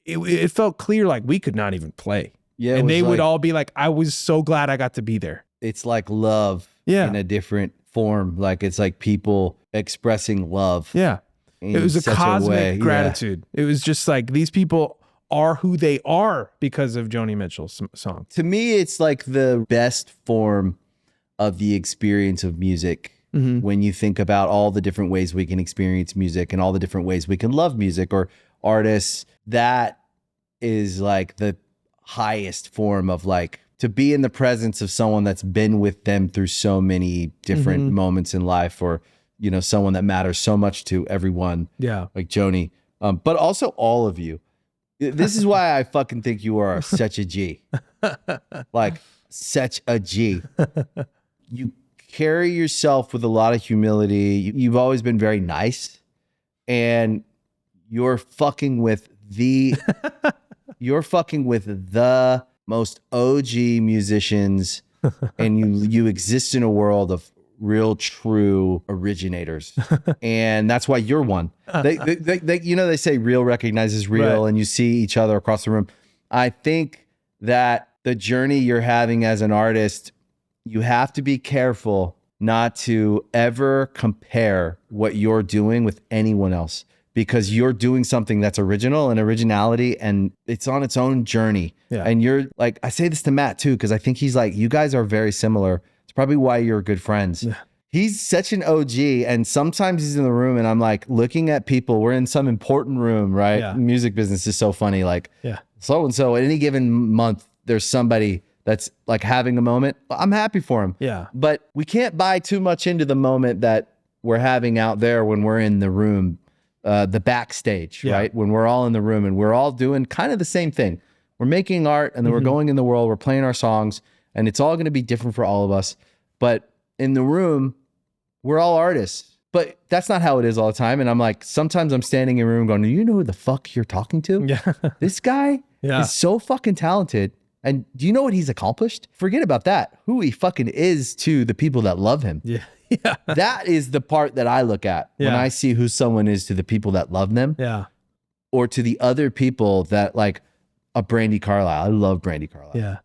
it felt clear like we could not even play. Yeah. And they would all be like, I was so glad I got to be there. It's like love in a different form. Like it's like people expressing love. Yeah. It was a cosmic gratitude. Yeah. It was just like these people are who they are because of Joni Mitchell's song. To me, it's like the best form of the experience of music. Mm-hmm. When you think about all the different ways we can experience music and all the different ways we can love music or artists, that is like the highest form of like to be in the presence of someone that's been with them through so many different moments in life, or, you know, someone that matters so much to everyone. Yeah. Like Joni, but also all of you. This is why I fucking think you are such a G. Like such a G. You carry yourself with a lot of humility. You've always been very nice, and you're fucking with the most OG musicians, and you exist in a world of real, true originators, and that's why you're one. They you know, they say real recognizes real, right, and you see each other across the room. I think that the journey you're having as an artist, you have to be careful not to ever compare what you're doing with anyone else, because you're doing something that's original and originality, and it's on its own journey. Yeah. And you're like, I say this to Matt too, because I think he's like, you guys are very similar. It's probably why you're good friends. Yeah. He's such an OG, and sometimes he's in the room and I'm like looking at people. We're in some important room, right? Yeah. Music business is so funny. Like, yeah, so-and-so at any given month, there's somebody that's like having a moment. I'm happy for him. Yeah. But we can't buy too much into the moment that we're having out there when we're in the room, the backstage, right? When we're all in the room and we're all doing kind of the same thing. We're making art, and then we're going in the world, we're playing our songs, and it's all going to be different for all of us. But in the room, we're all artists. But that's not how it is all the time. And I'm like, sometimes I'm standing in a room going, do you know who the fuck you're talking to? Yeah. This guy is so fucking talented. And do you know what he's accomplished? Forget about that. Who he fucking is to the people that love him. Yeah. Yeah. That is the part that I look at when I see who someone is to the people that love them. Yeah. Or to the other people that, like a Brandi Carlile. I love Brandi Carlile. Yeah.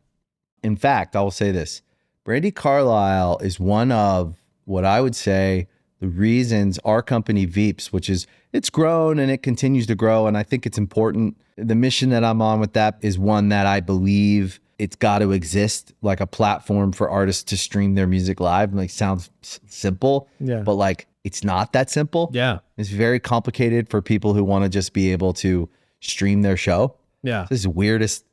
In fact, I will say this. Brandi Carlile is one of what I would say the reasons our company Veeps, which is, it's grown and it continues to grow. And I think it's important. The mission that I'm on with that is one that I believe it's got to exist, like a platform for artists to stream their music live. Like, sounds simple, but like, it's not that simple. Yeah. It's very complicated for people who want to just be able to stream their show. Yeah. This is the weirdest.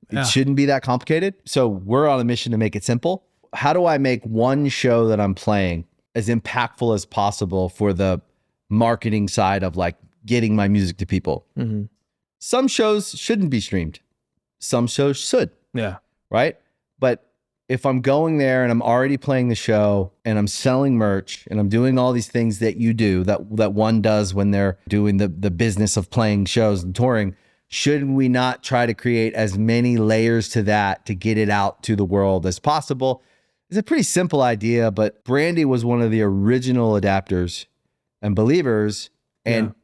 It shouldn't be that complicated. So we're on a mission to make it simple. How do I make one show that I'm playing as impactful as possible for the marketing side of like getting my music to people? Mm-hmm. Some shows shouldn't be streamed. Some shows should. Yeah. Right. But if I'm going there and I'm already playing the show and I'm selling merch and I'm doing all these things that you do, that one does when they're doing the business of playing shows and touring, should we not try to create as many layers to that to get it out to the world as possible? It's a pretty simple idea, but Brandi was one of the original adapters and believers and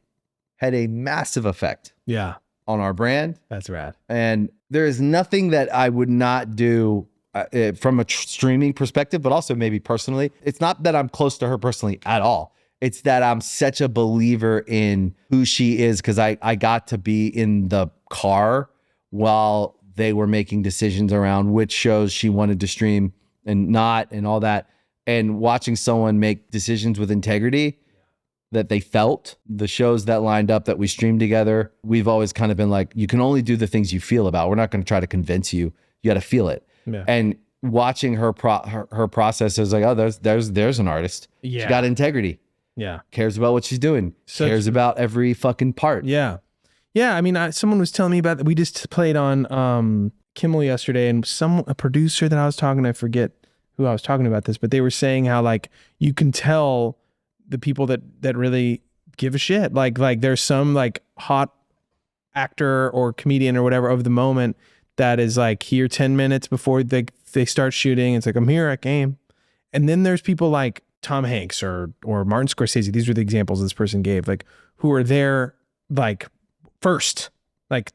had a massive effect on our brand. That's rad. And there is nothing that I would not do from a streaming perspective, but also maybe personally. It's not that I'm close to her personally at all. It's that I'm such a believer in who she is, because I got to be in the car while they were making decisions around which shows she wanted to stream and not, and all that. And watching someone make decisions with integrity that they felt, the shows that lined up that we streamed together, we've always kind of been like, you can only do the things you feel about. We're not going to try to convince you. You got to feel it. Yeah. And watching her process is like, oh, there's an artist. Yeah. She got integrity. Yeah. Cares about what she's doing. Cares about every fucking part. Yeah. Yeah. I mean, someone was telling me about that. We just played on Kimmel yesterday, and a producer that I was talking to, I forget who I was talking about this, but they were saying how like you can tell the people that really give a shit. Like there's some like hot actor or comedian or whatever of the moment that is like here 10 minutes before they start shooting. It's like, I'm here at game. And then there's people like Tom Hanks or Martin Scorsese. These are the examples this person gave, like who are there like first, like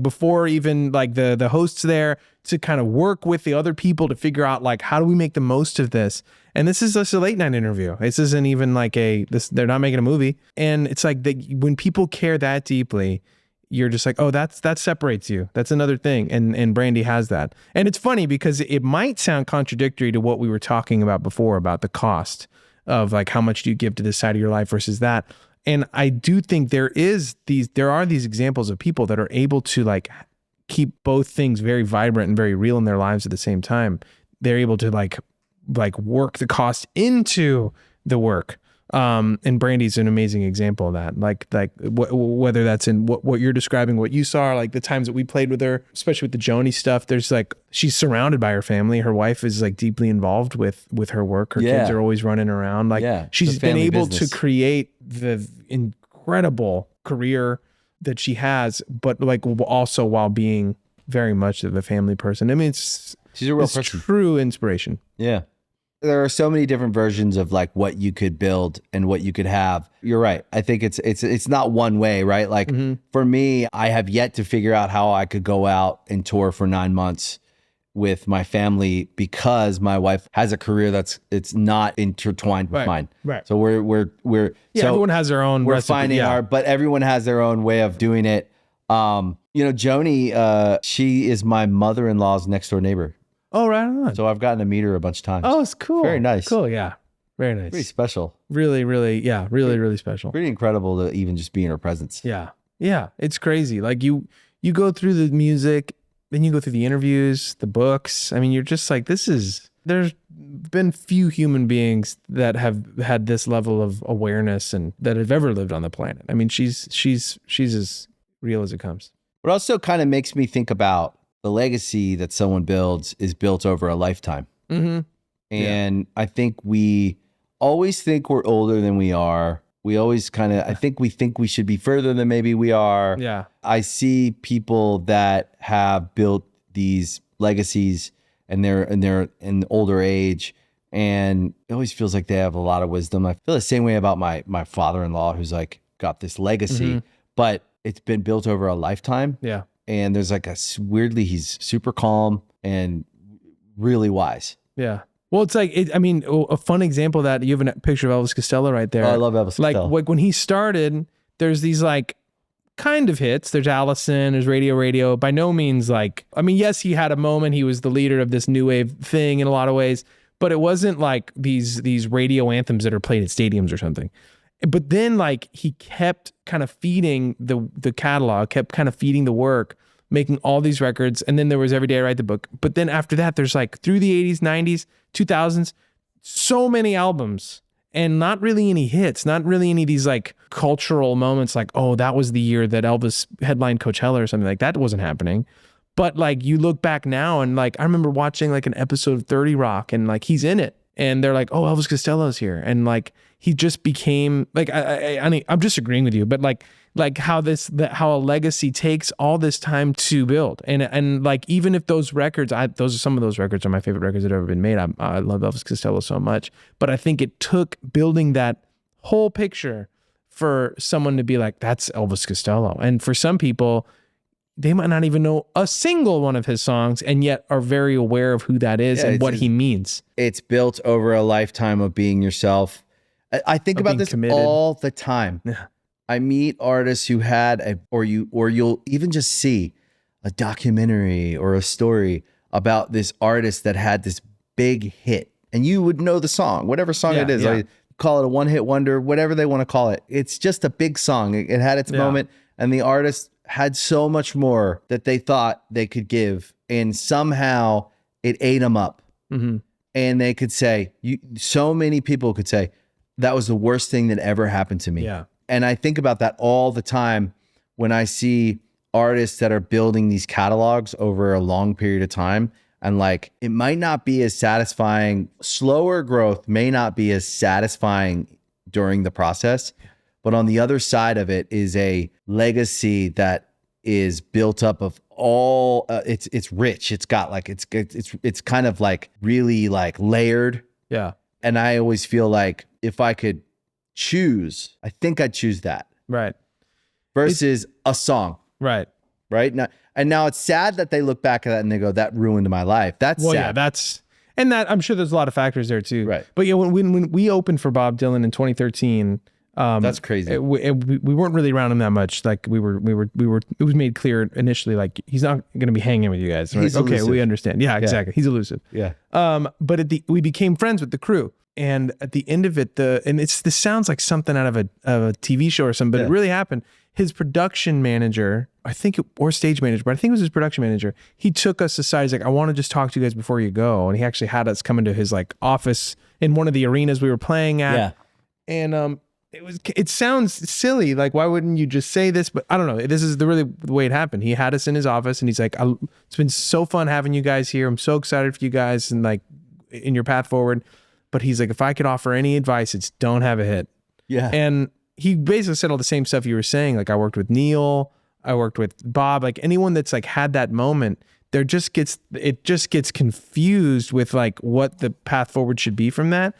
before even like the host's there, to kind of work with the other people to figure out like, how do we make the most of this? And this is just a late night interview. This isn't even like they're not making a movie. And it's like when people care that deeply, you're just like, oh, that separates you. That's another thing. And Brandi has that. And it's funny because it might sound contradictory to what we were talking about before about the cost of like, how much do you give to this side of your life versus that? And I do think there are these examples of people that are able to like keep both things very vibrant and very real in their lives at the same time. They're able to like work the cost into the work. And Brandi's an amazing example of that. Like whether that's in what you're describing, what you saw, like the times that we played with her, especially with the Joni stuff, there's like, she's surrounded by her family. Her wife is like deeply involved with her work. Her kids are always running around. Like she's been able to create the incredible career that she has, but like also while being very much of a family person. I mean, she's a real person. True inspiration. Yeah. There are so many different versions of like what you could build and what you could have. You're right. I think it's not one way, right? Like for me, I have yet to figure out how I could go out and tour for 9 months with my family because my wife has a career it's not intertwined with mine. Right. So we're so everyone has their own we're recipe. finding but everyone has their own way of doing it. Joni, she is my mother-in-law's next door neighbor. Oh, right on. So I've gotten to meet her a bunch of times. Oh, it's cool. Very nice. Cool. Yeah. Very nice. Pretty special. Really, really, really special. Pretty incredible to even just be in her presence. Yeah. Yeah. It's crazy. Like you go through the music, then you go through the interviews, the books. I mean, you're just like, there's been few human beings that have had this level of awareness and that have ever lived on the planet. I mean, she's as real as it comes. It also kind of makes me think about the legacy that someone builds is built over a lifetime. Mm-hmm. And I think we always think we're older than we are. We always I think we should be further than maybe we are. Yeah. I see people that have built these legacies and they're in older age, and it always feels like they have a lot of wisdom. I feel the same way about my father-in-law, who's like got this legacy, but it's been built over a lifetime. Yeah. And there's like weirdly, he's super calm and really wise. Yeah. Well, it's like, a fun example of that, you have a picture of Elvis Costello right there. Oh, I love Elvis Costello. Like when he started, there's these like kind of hits. There's Allison, there's Radio. By no means yes, he had a moment. He was the leader of this new wave thing in a lot of ways, but it wasn't like these radio anthems that are played at stadiums or something. But then he kept kind of feeding the catalog, kept kind of feeding the work, making all these records. And then there was Every Day I Write the Book. But then after that, there's through the 80s, 90s, 2000s, so many albums and not really any hits, not really any of these cultural moments oh, that was the year that Elvis headlined Coachella or something like that. Wasn't happening. But you look back now and I remember watching an episode of 30 Rock and he's in it. And they're oh, Elvis Costello's here. And he just became I'm just agreeing with you, but how how a legacy takes all this time to build. And even if those records, some of those records are my favorite records that have ever been made. I love Elvis Costello so much, but I think it took building that whole picture for someone to be that's Elvis Costello. And for some people, they might not even know a single one of his songs and yet are very aware of who that is and what he means. It's built over a lifetime of being yourself. I think about this committed all the time. Yeah. I meet artists who had or you'll even just see a documentary or a story about this artist that had this big hit, and you would know the song, whatever song it is. I call it a one-hit wonder, whatever they want to call it. It's just a big song. It had its moment, and the artist had so much more that they thought they could give, and somehow it ate them up. Mm-hmm. And they could say, so many people could say, that was the worst thing that ever happened to me. Yeah. And I think about that all the time when I see artists that are building these catalogs over a long period of time. And it might not be as satisfying. Slower growth may not be as satisfying during the process, but on the other side of it is a legacy that is built up of all. It's rich. It's got it's kind of really layered. Yeah. And I always feel if I could choose, I think I'd choose that. Right. Versus a song. Right. Right. Now it's sad that they look back at that and they go, that ruined my life. That's sad. Yeah, I'm sure there's a lot of factors there too. Right. But yeah, when we opened for Bob Dylan in 2013, that's crazy. We weren't really around him that much. We were. It was made clear initially, he's not going to be hanging with you guys. He's okay, elusive. we understand. Yeah, exactly. He's elusive. Yeah. But we became friends with the crew, and at the end of it, this sounds like something out of a TV show or something, but it really happened. His production manager, or stage manager, but I think it was his production manager. He took us aside. He's I want to just talk to you guys before you go, and he actually had us come into his office in one of the arenas we were playing at. Yeah. And it sounds silly. Why wouldn't you just say this? But I don't know. This is the way it happened. He had us in his office and he's it's been so fun having you guys here. I'm so excited for you guys and in your path forward. But he's if I could offer any advice, it's don't have a hit. Yeah. And he basically said all the same stuff you were saying. I worked with Neil, I worked with Bob, anyone that's had that moment, it just gets confused with what the path forward should be from that.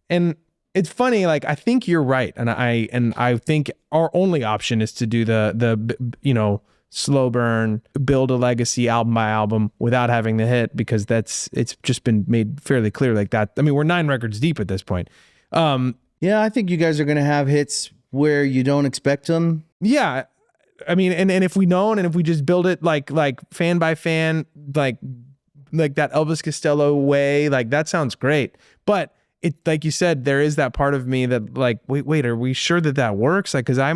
And it's funny, I think you're right, and I think our only option is to do the slow burn, build a legacy album by album without having the hit, because it's just been made fairly clear like that. I mean, we're 9 records deep at this point. Yeah, I think you guys are going to have hits where you don't expect them. Yeah. I mean, and if we know, and if we just build it like fan by fan, like that Elvis Costello way, like that sounds great. But it, like you said, there is that part of me that like, wait, are we sure that works? Like, cause I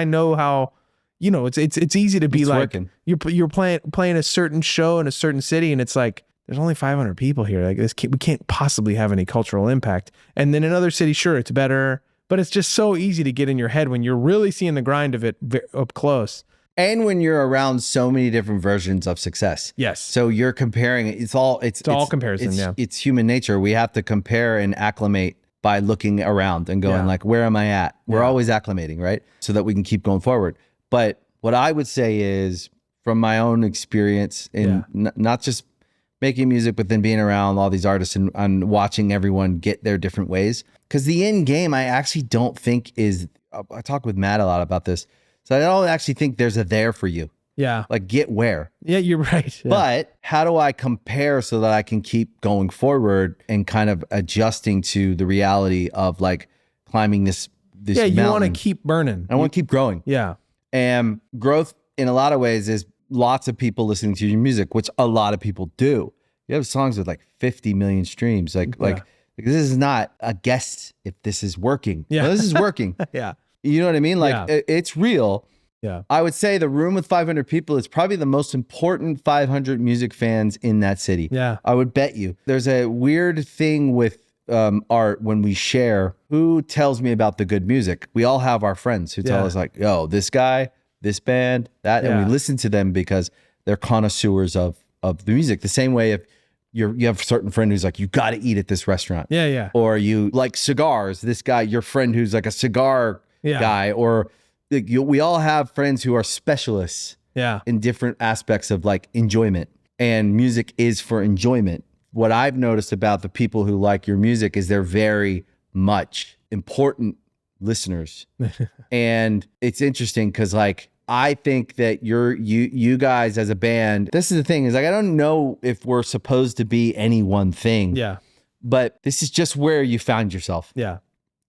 know how, you know, it's easy to be It's like, working. you're playing a certain show in a certain city, and it's like, there's only 500 people here. Like we can't possibly have any cultural impact. And then in other cities, sure, it's better, but it's just so easy to get in your head when you're really seeing the grind of it up close. And when you're around so many different versions of success. Yes. So you're comparing it. It's all comparison. Yeah. It's human nature. We have to compare and acclimate by looking around and going like, where am I at? We're always acclimating, right? So that we can keep going forward. But what I would say is, from my own experience in not just making music, but then being around all these artists and watching everyone get their different ways. Because the end game, I actually don't think is, I talk with Matt a lot about this. So I don't actually think there's a there for you. Yeah. Like, get where. Yeah, you're right. Yeah. But how do I compare so that I can keep going forward and kind of adjusting to the reality of like climbing this mountain. You want to keep burning. I want to keep growing. Yeah. And growth in a lot of ways is lots of people listening to your music, which a lot of people do. You have songs with like 50 million streams. Like this is not a guess if this is working. Yeah. No, this is working. Yeah. You know what I mean? Like it's real. Yeah. I would say the room with 500 people is probably the most important 500 music fans in that city. Yeah. I would bet you. There's a weird thing with art when we share. Who tells me about the good music? We all have our friends who tell us like, yo, this guy, this band, that, and we listen to them because they're connoisseurs of the music. The same way if you have a certain friend who's like, you got to eat at this restaurant. Yeah, yeah. Or you like cigars. This guy, your friend who's like a cigar guy, or we all have friends who are specialists in different aspects of like enjoyment, and music is for enjoyment. What I've noticed about the people who like your music is they're very much important listeners. And it's interesting because like, I think that you guys as a band, this is the thing, is like, I don't know if we're supposed to be any one thing. Yeah. But this is just where you found yourself. Yeah.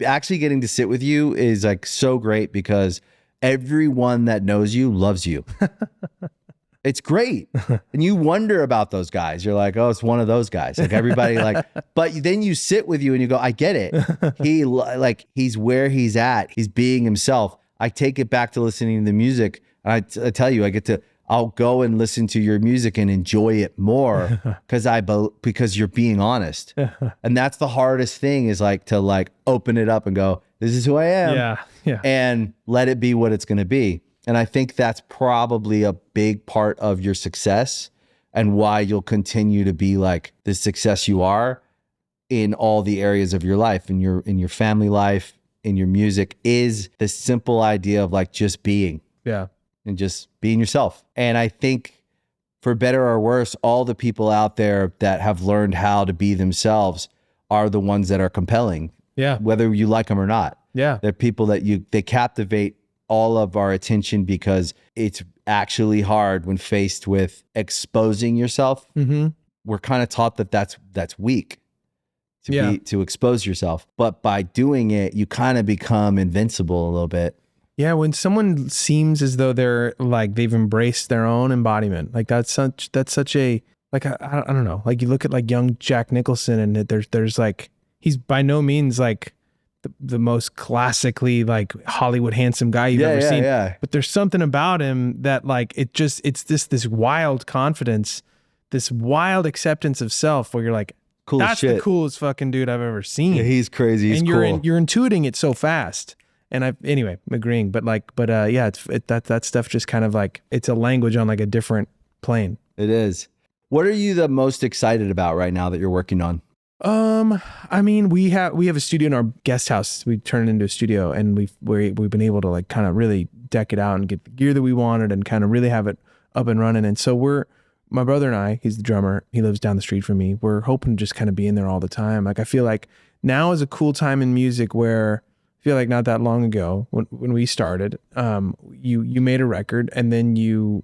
Actually getting to sit with you is like so great because everyone that knows you loves you. It's great. And you wonder about those guys. You're like, oh, it's one of those guys. Like everybody like, but then you sit with you and you go, I get it. He's where he's at. He's being himself. I take it back to listening to the music. I tell you, I'll go and listen to your music and enjoy it more because you're being honest. And that's the hardest thing, is like to like open it up and go, this is who I am. Yeah. Yeah. And let it be what it's going to be. And I think that's probably a big part of your success and why you'll continue to be like the success you are in all the areas of your life, in your family life, in your music, is the simple idea of like just being. Yeah. And just being yourself. And I think, for better or worse, all the people out there that have learned how to be themselves are the ones that are compelling. Yeah. Whether you like them or not. Yeah. They're people that they captivate all of our attention because it's actually hard when faced with exposing yourself. Mm-hmm. We're kind of taught that that's weak to expose yourself. But by doing it, you kind of become invincible a little bit. Yeah, when someone seems as though they're like they've embraced their own embodiment, like that's such a like I don't know, like you look at like young Jack Nicholson, and there's like, he's by no means like the most classically like Hollywood handsome guy you've ever seen. Yeah. But there's something about him that like it's this wild confidence, this wild acceptance of self, where you're like, cool, that's shit. The coolest fucking dude I've ever seen. Yeah, he's crazy. He's and cool. You're intuiting it so fast. And I'm agreeing, but that stuff just kind of like, it's a language on like a different plane. It is. What are you the most excited about right now that you're working on? I mean, we have a studio in our guest house. We turned it into a studio, and we've been able to like kind of really deck it out and get the gear that we wanted and kind of really have it up and running. And so my brother and I, he's the drummer, he lives down the street from me. We're hoping to just kind of be in there all the time. Like, I feel like now is a cool time in music where I feel like not that long ago when we started, you made a record, and then you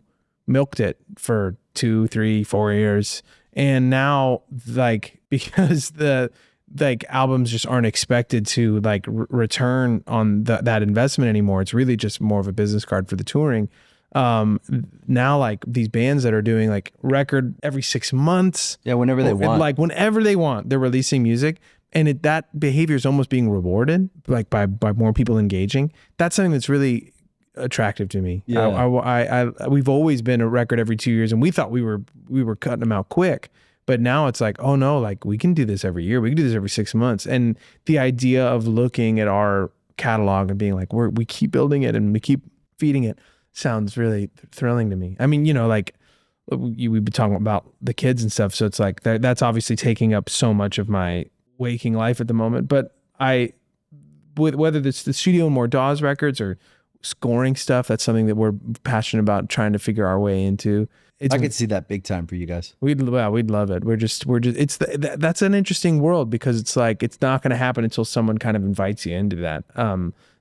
milked it for 2, 3, 4 years. And now like, because the like albums just aren't expected to like return on that investment anymore. It's really just more of a business card for the touring. Now like these bands that are doing like record every 6 months. Yeah. Whenever they want. Like whenever they want, they're releasing music. And that behavior is almost being rewarded like by more people engaging. That's something that's really attractive to me. Yeah. We've always been a record every 2 years, and we thought we were cutting them out quick. But now it's like, oh no, like we can do this every year. We can do this every 6 months. And the idea of looking at our catalog and being like, we keep building it and we keep feeding it sounds really thrilling to me. I mean, you know, like we've been talking about the kids and stuff. So it's like that's obviously taking up so much of my waking life at the moment. But whether it's the studio and more Dawes records or scoring stuff, that's something that we're passionate about trying to figure our way into. I could see that big time for you guys. We'd love it. We're just that's an interesting world because it's like, it's not going to happen until someone kind of invites you into that.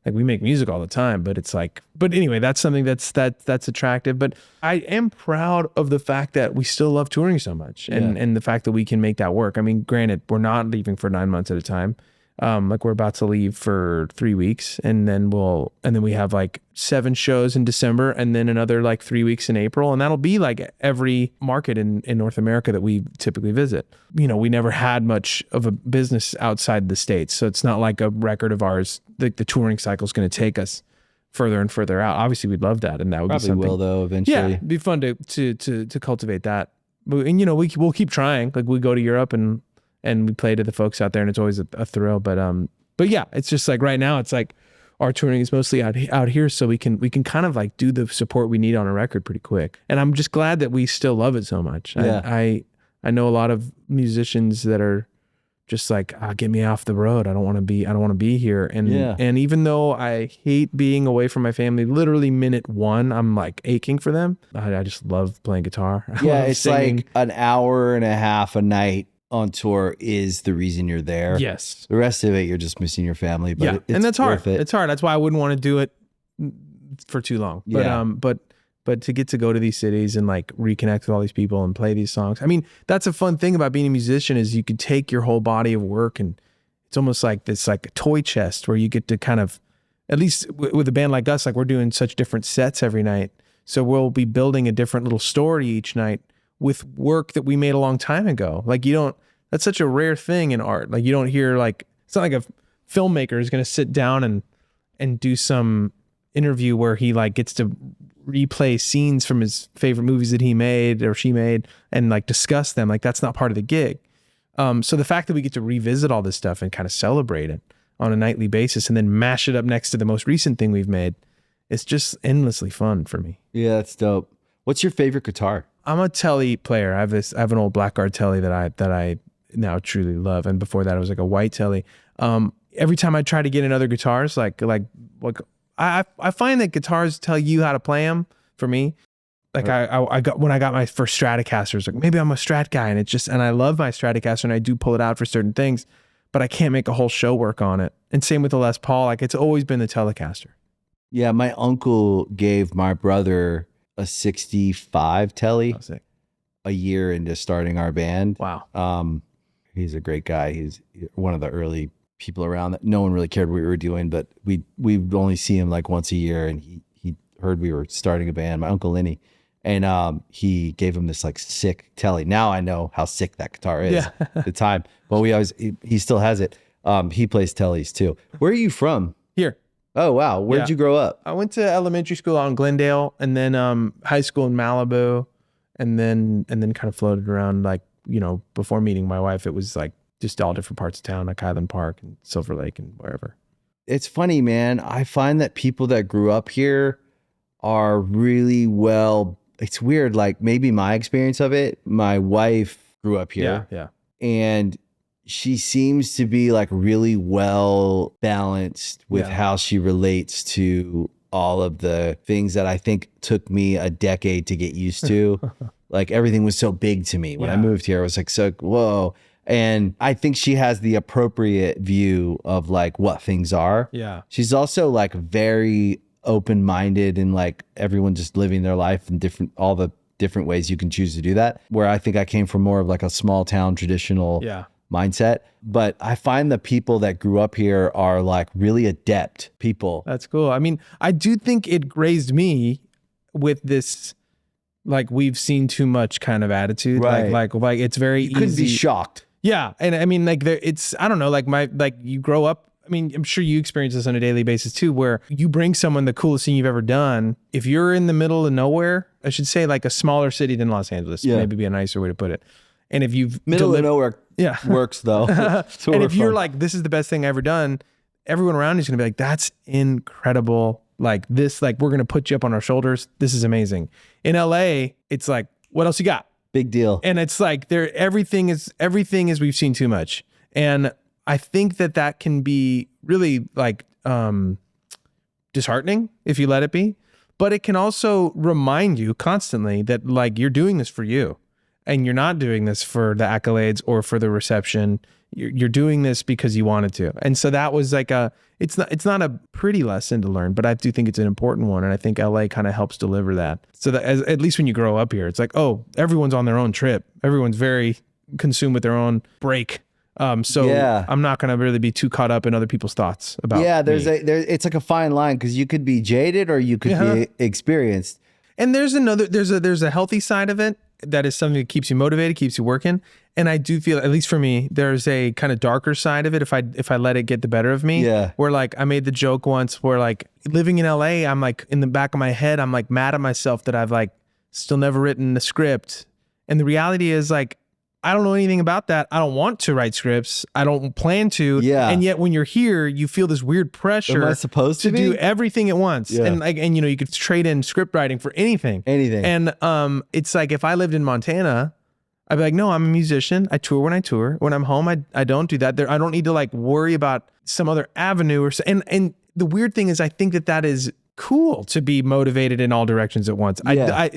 Like we make music all the time, but it's like, but anyway, that's something that's attractive. But I am proud of the fact that we still love touring so much and the fact that we can make that work. I mean, granted, we're not leaving for 9 months at a time. Like we're about to leave for 3 weeks and then we have like 7 shows in December and then another like 3 weeks in April. And that'll be like every market in North America that we typically visit. You know, we never had much of a business outside the States. So it's not like a record of ours, the touring cycle is going to take us further and further out. Obviously we'd love that. And that would probably be something. Will though eventually. Yeah, it'd be fun to cultivate that. And you know, we'll keep trying. Like we go to Europe and we play to the folks out there and it's always a thrill. But yeah, it's just like right now it's like our touring is mostly out here. So we can kind of like do the support we need on a record pretty quick. And I'm just glad that we still love it so much. Yeah. I know a lot of musicians that are just like, get me off the road. I don't want to be here. And even though I hate being away from my family, literally minute 1, I'm like aching for them. I just love playing guitar. Yeah. It's singing. Like an hour and a half a night on tour is the reason you're there. Yes. The rest of it, you're just missing your family. But and that's hard. It. It's hard. That's why I wouldn't want to do it for too long. But to get to go to these cities and like reconnect with all these people and play these songs. I mean, that's a fun thing about being a musician is you could take your whole body of work and it's almost like this like a toy chest where you get to kind of, at least with a band like us, like we're doing such different sets every night. So we'll be building a different little story each night with work that we made a long time ago. Like that's such a rare thing in art. Like you don't hear like, it's not like a filmmaker is going to sit down and do some interview where he like gets to replay scenes from his favorite movies that he made or she made and like discuss them. Like that's not part of the gig. So the fact that we get to revisit all this stuff and kind of celebrate it on a nightly basis and then mash it up next to the most recent thing we've made, it's just endlessly fun for me. Yeah, that's dope. What's your favorite guitar? I'm a Telly player. I have an old Blackguard Telly that I now truly love. And before that, it was like a white Telly. Every time I try to get in other guitars, like I find that guitars tell you how to play them. For me, like when I got my first Stratocasters, like maybe I'm a Strat guy, and I love my Stratocaster, and I do pull it out for certain things, but I can't make a whole show work on it. And same with the Les Paul. Like it's always been the Telecaster. Yeah, my uncle gave my brother a 65 Telly a year into starting our band. Wow. He's a great guy. He's one of the early people around that no one really cared what we were doing, but we'd only see him like once a year, and he heard we were starting a band, my Uncle Lenny, and he gave him this like sick Telly. Now I know how sick that guitar is at the time, but he still has it. He plays Tellys too. Where are you from? Here. Oh, wow. Where'd you grow up? I went to elementary school out in Glendale and then high school in Malibu and then kind of floated around like, you know, before meeting my wife, it was like just all different parts of town, like Highland Park and Silver Lake and wherever. It's funny, man. I find that people that grew up here are really it's weird. Like maybe my experience of it, my wife grew up here. Yeah. And she seems to be like really well balanced with how she relates to all of the things that I think took me a decade to get used to. Like everything was so big to me when I moved here. I was like, so whoa. And I think she has the appropriate view of like what things are. Yeah. She's also like very open-minded and like everyone just living their life and all the different ways you can choose to do that. Where I think I came from more of like a small town traditional mindset. But I find the people that grew up here are like really adept people. That's cool. I mean, I do think it raised me with this, like, we've seen too much kind of attitude. Right. Like it's very easy. You couldn't be shocked. Yeah. And I mean, like it's, I don't know, like you grow up. I mean, I'm sure you experience this on a daily basis too, where you bring someone the coolest thing you've ever done. If you're in the middle of nowhere, I should say like a smaller city than Los Angeles, maybe be a nicer way to put it. And if you've middle of nowhere works though. And if you're like, this is the best thing I've ever done, everyone around you is going to be like, that's incredible. Like this, like we're going to put you up on our shoulders. This is amazing. In LA, it's like, what else you got? Big deal. And it's like everything is we've seen too much. And I think that can be really like disheartening if you let it be, but it can also remind you constantly that like you're doing this for you and you're not doing this for the accolades or for the reception. You're doing this because you wanted to. And so that was like it's not a pretty lesson to learn, but I do think it's an important one. And I think LA kind of helps deliver that. So that at least when you grow up here, it's like, oh, everyone's on their own trip. Everyone's very consumed with their own break. So I'm not going to really be too caught up in other people's thoughts about it's like a fine line because you could be jaded or you could be experienced. And there's a healthy side of it that is something that keeps you motivated, keeps you working. And I do feel, at least for me, there's a kind of darker side of it if I let it get the better of me. Yeah. Where like I made the joke once where like living in LA, I'm like in the back of my head, I'm like mad at myself that I've like still never written a script. And the reality is like, I don't know anything about that. I don't want to write scripts. I don't plan to. Yeah. And yet when you're here, you feel this weird pressure Am I supposed to do everything at once. Yeah. And like, and you know, you could trade in script writing for anything. And it's like if I lived in Montana, I'd be like, no, I'm a musician. I tour when I tour. When I'm home, I don't do that. I don't need to like worry about some other avenue or so. And the weird thing is I think that is cool to be motivated in all directions at once.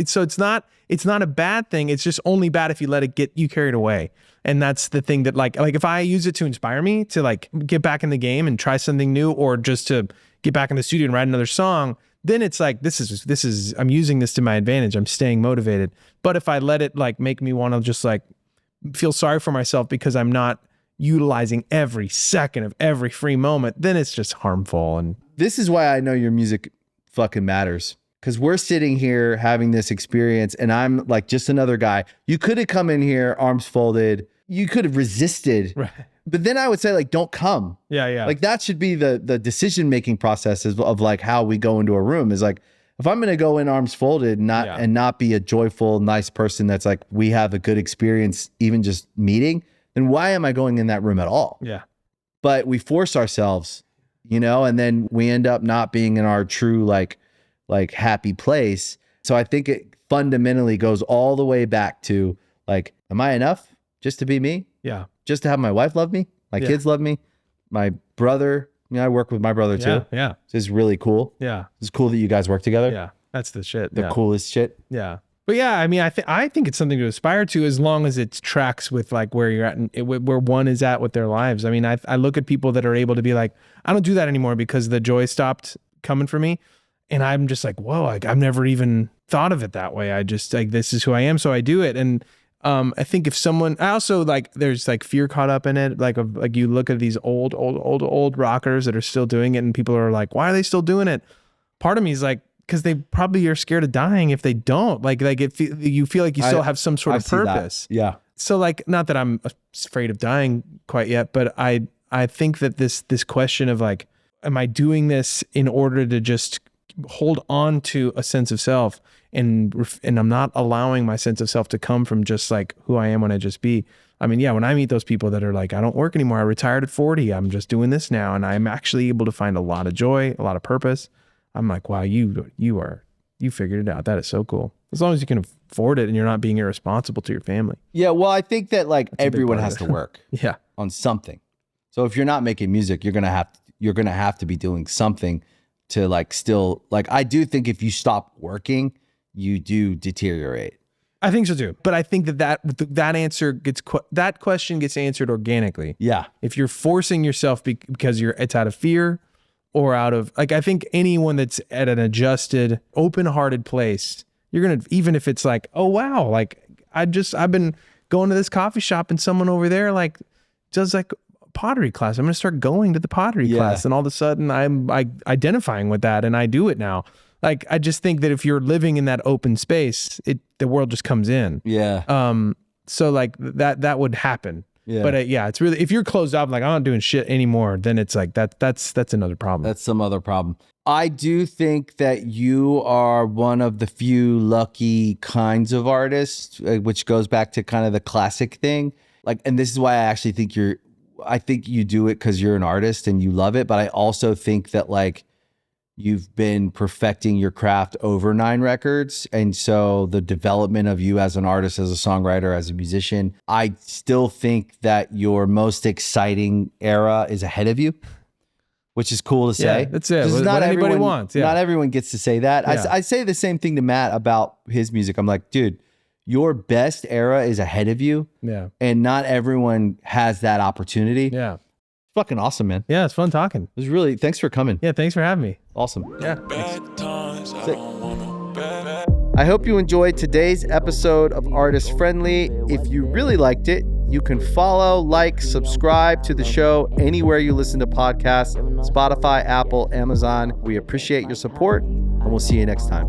So it's not a bad thing. It's just only bad if you let it get you carried away. And that's the thing that like if I use it to inspire me to like get back in the game and try something new, or just to get back in the studio and write another song, then it's like, this is, I'm using this to my advantage. I'm staying motivated. But if I let it like make me want to just like feel sorry for myself because I'm not utilizing every second of every free moment, then it's just harmful. And this is why I know your music fucking matters, because we're sitting here having this experience and I'm like just another guy. You could have come in here arms folded, you could have resisted, right. But then I would say like, don't come. Yeah. Like that should be the decision-making process of like how we go into a room is like, if I'm going to go in arms folded and not be a joyful, nice person that's like, we have a good experience, even just meeting, then why am I going in that room at all? Yeah. But we force ourselves, you know, and then we end up not being in our true, like happy place. So I think it fundamentally goes all the way back to like, am I enough just to be me? Yeah. Just to have my wife love me, my kids love me, my brother. You know, I work with my brother too. Yeah. This is really cool. Yeah. It's cool that you guys work together. Yeah. That's the shit. The coolest shit. Yeah. But yeah, I mean, I think it's something to aspire to as long as it tracks with like where you're at and where one is at with their lives. I mean, I look at people that are able to be like, I don't do that anymore because the joy stopped coming for me. And I'm just like, whoa, I've never even thought of it that way. I just like, this is who I am. So I do it. And I think if someone, I also like, there's like fear caught up in it. Like you look at these old rockers that are still doing it and people are like, why are they still doing it? Part of me is like, because they probably are scared of dying if they don't. Like if you feel like you still have some sort of purpose. Yeah. So like, not that I'm afraid of dying quite yet, but I think that this question of like, am I doing this in order to just hold on to a sense of self, and I'm not allowing my sense of self to come from just like who I am when I just be. I mean, yeah, when I meet those people that are like, I don't work anymore, I retired at 40, I'm just doing this now, and I'm actually able to find a lot of joy, a lot of purpose. I'm like, wow, you figured it out. That is so cool. As long as you can afford it and you're not being irresponsible to your family. Yeah, well, I think that like everyone has to work yeah. on something. So if you're not making music, you're gonna have to be doing something to like still like. I do think if you stop working, you do deteriorate. I think so too. But I think that answer that question gets answered organically. Yeah. If you're forcing yourself because it's out of fear or out of like, I think anyone that's at an adjusted, open-hearted place You're going to, even if it's like, oh, wow, like I've been going to this coffee shop and someone over there like does like pottery class. I'm going to start going to the pottery class. And all of a sudden I'm identifying with that and I do it now. Like, I just think that if you're living in that open space, the world just comes in. Yeah. So like that would happen. Yeah. But it's really, if you're closed off, like I'm not doing shit anymore, then it's like that's another problem. That's some other problem. I do think that you are one of the few lucky kinds of artists, which goes back to kind of the classic thing. Like, and this is why I actually think I think you do it because you're an artist and you love it. But I also think that like you've been perfecting your craft over 9 records. And so the development of you as an artist, as a songwriter, as a musician, I still think that your most exciting era is ahead of you, which is cool to say. Yeah, that's it. What not anybody everyone wants. Yeah. Not everyone gets to say that. Yeah. I say the same thing to Matt about his music. I'm like, dude, your best era is ahead of you. Yeah. And not everyone has that opportunity. Yeah. Fucking awesome, man. Yeah, it's fun talking. It was really, thanks for coming. Yeah, thanks for having me. Awesome. Yeah. I hope you enjoyed today's episode of Artist Friendly. If you really liked it, you can follow, like, subscribe to the show anywhere you listen to podcasts, Spotify, Apple, Amazon. We appreciate your support, and we'll see you next time.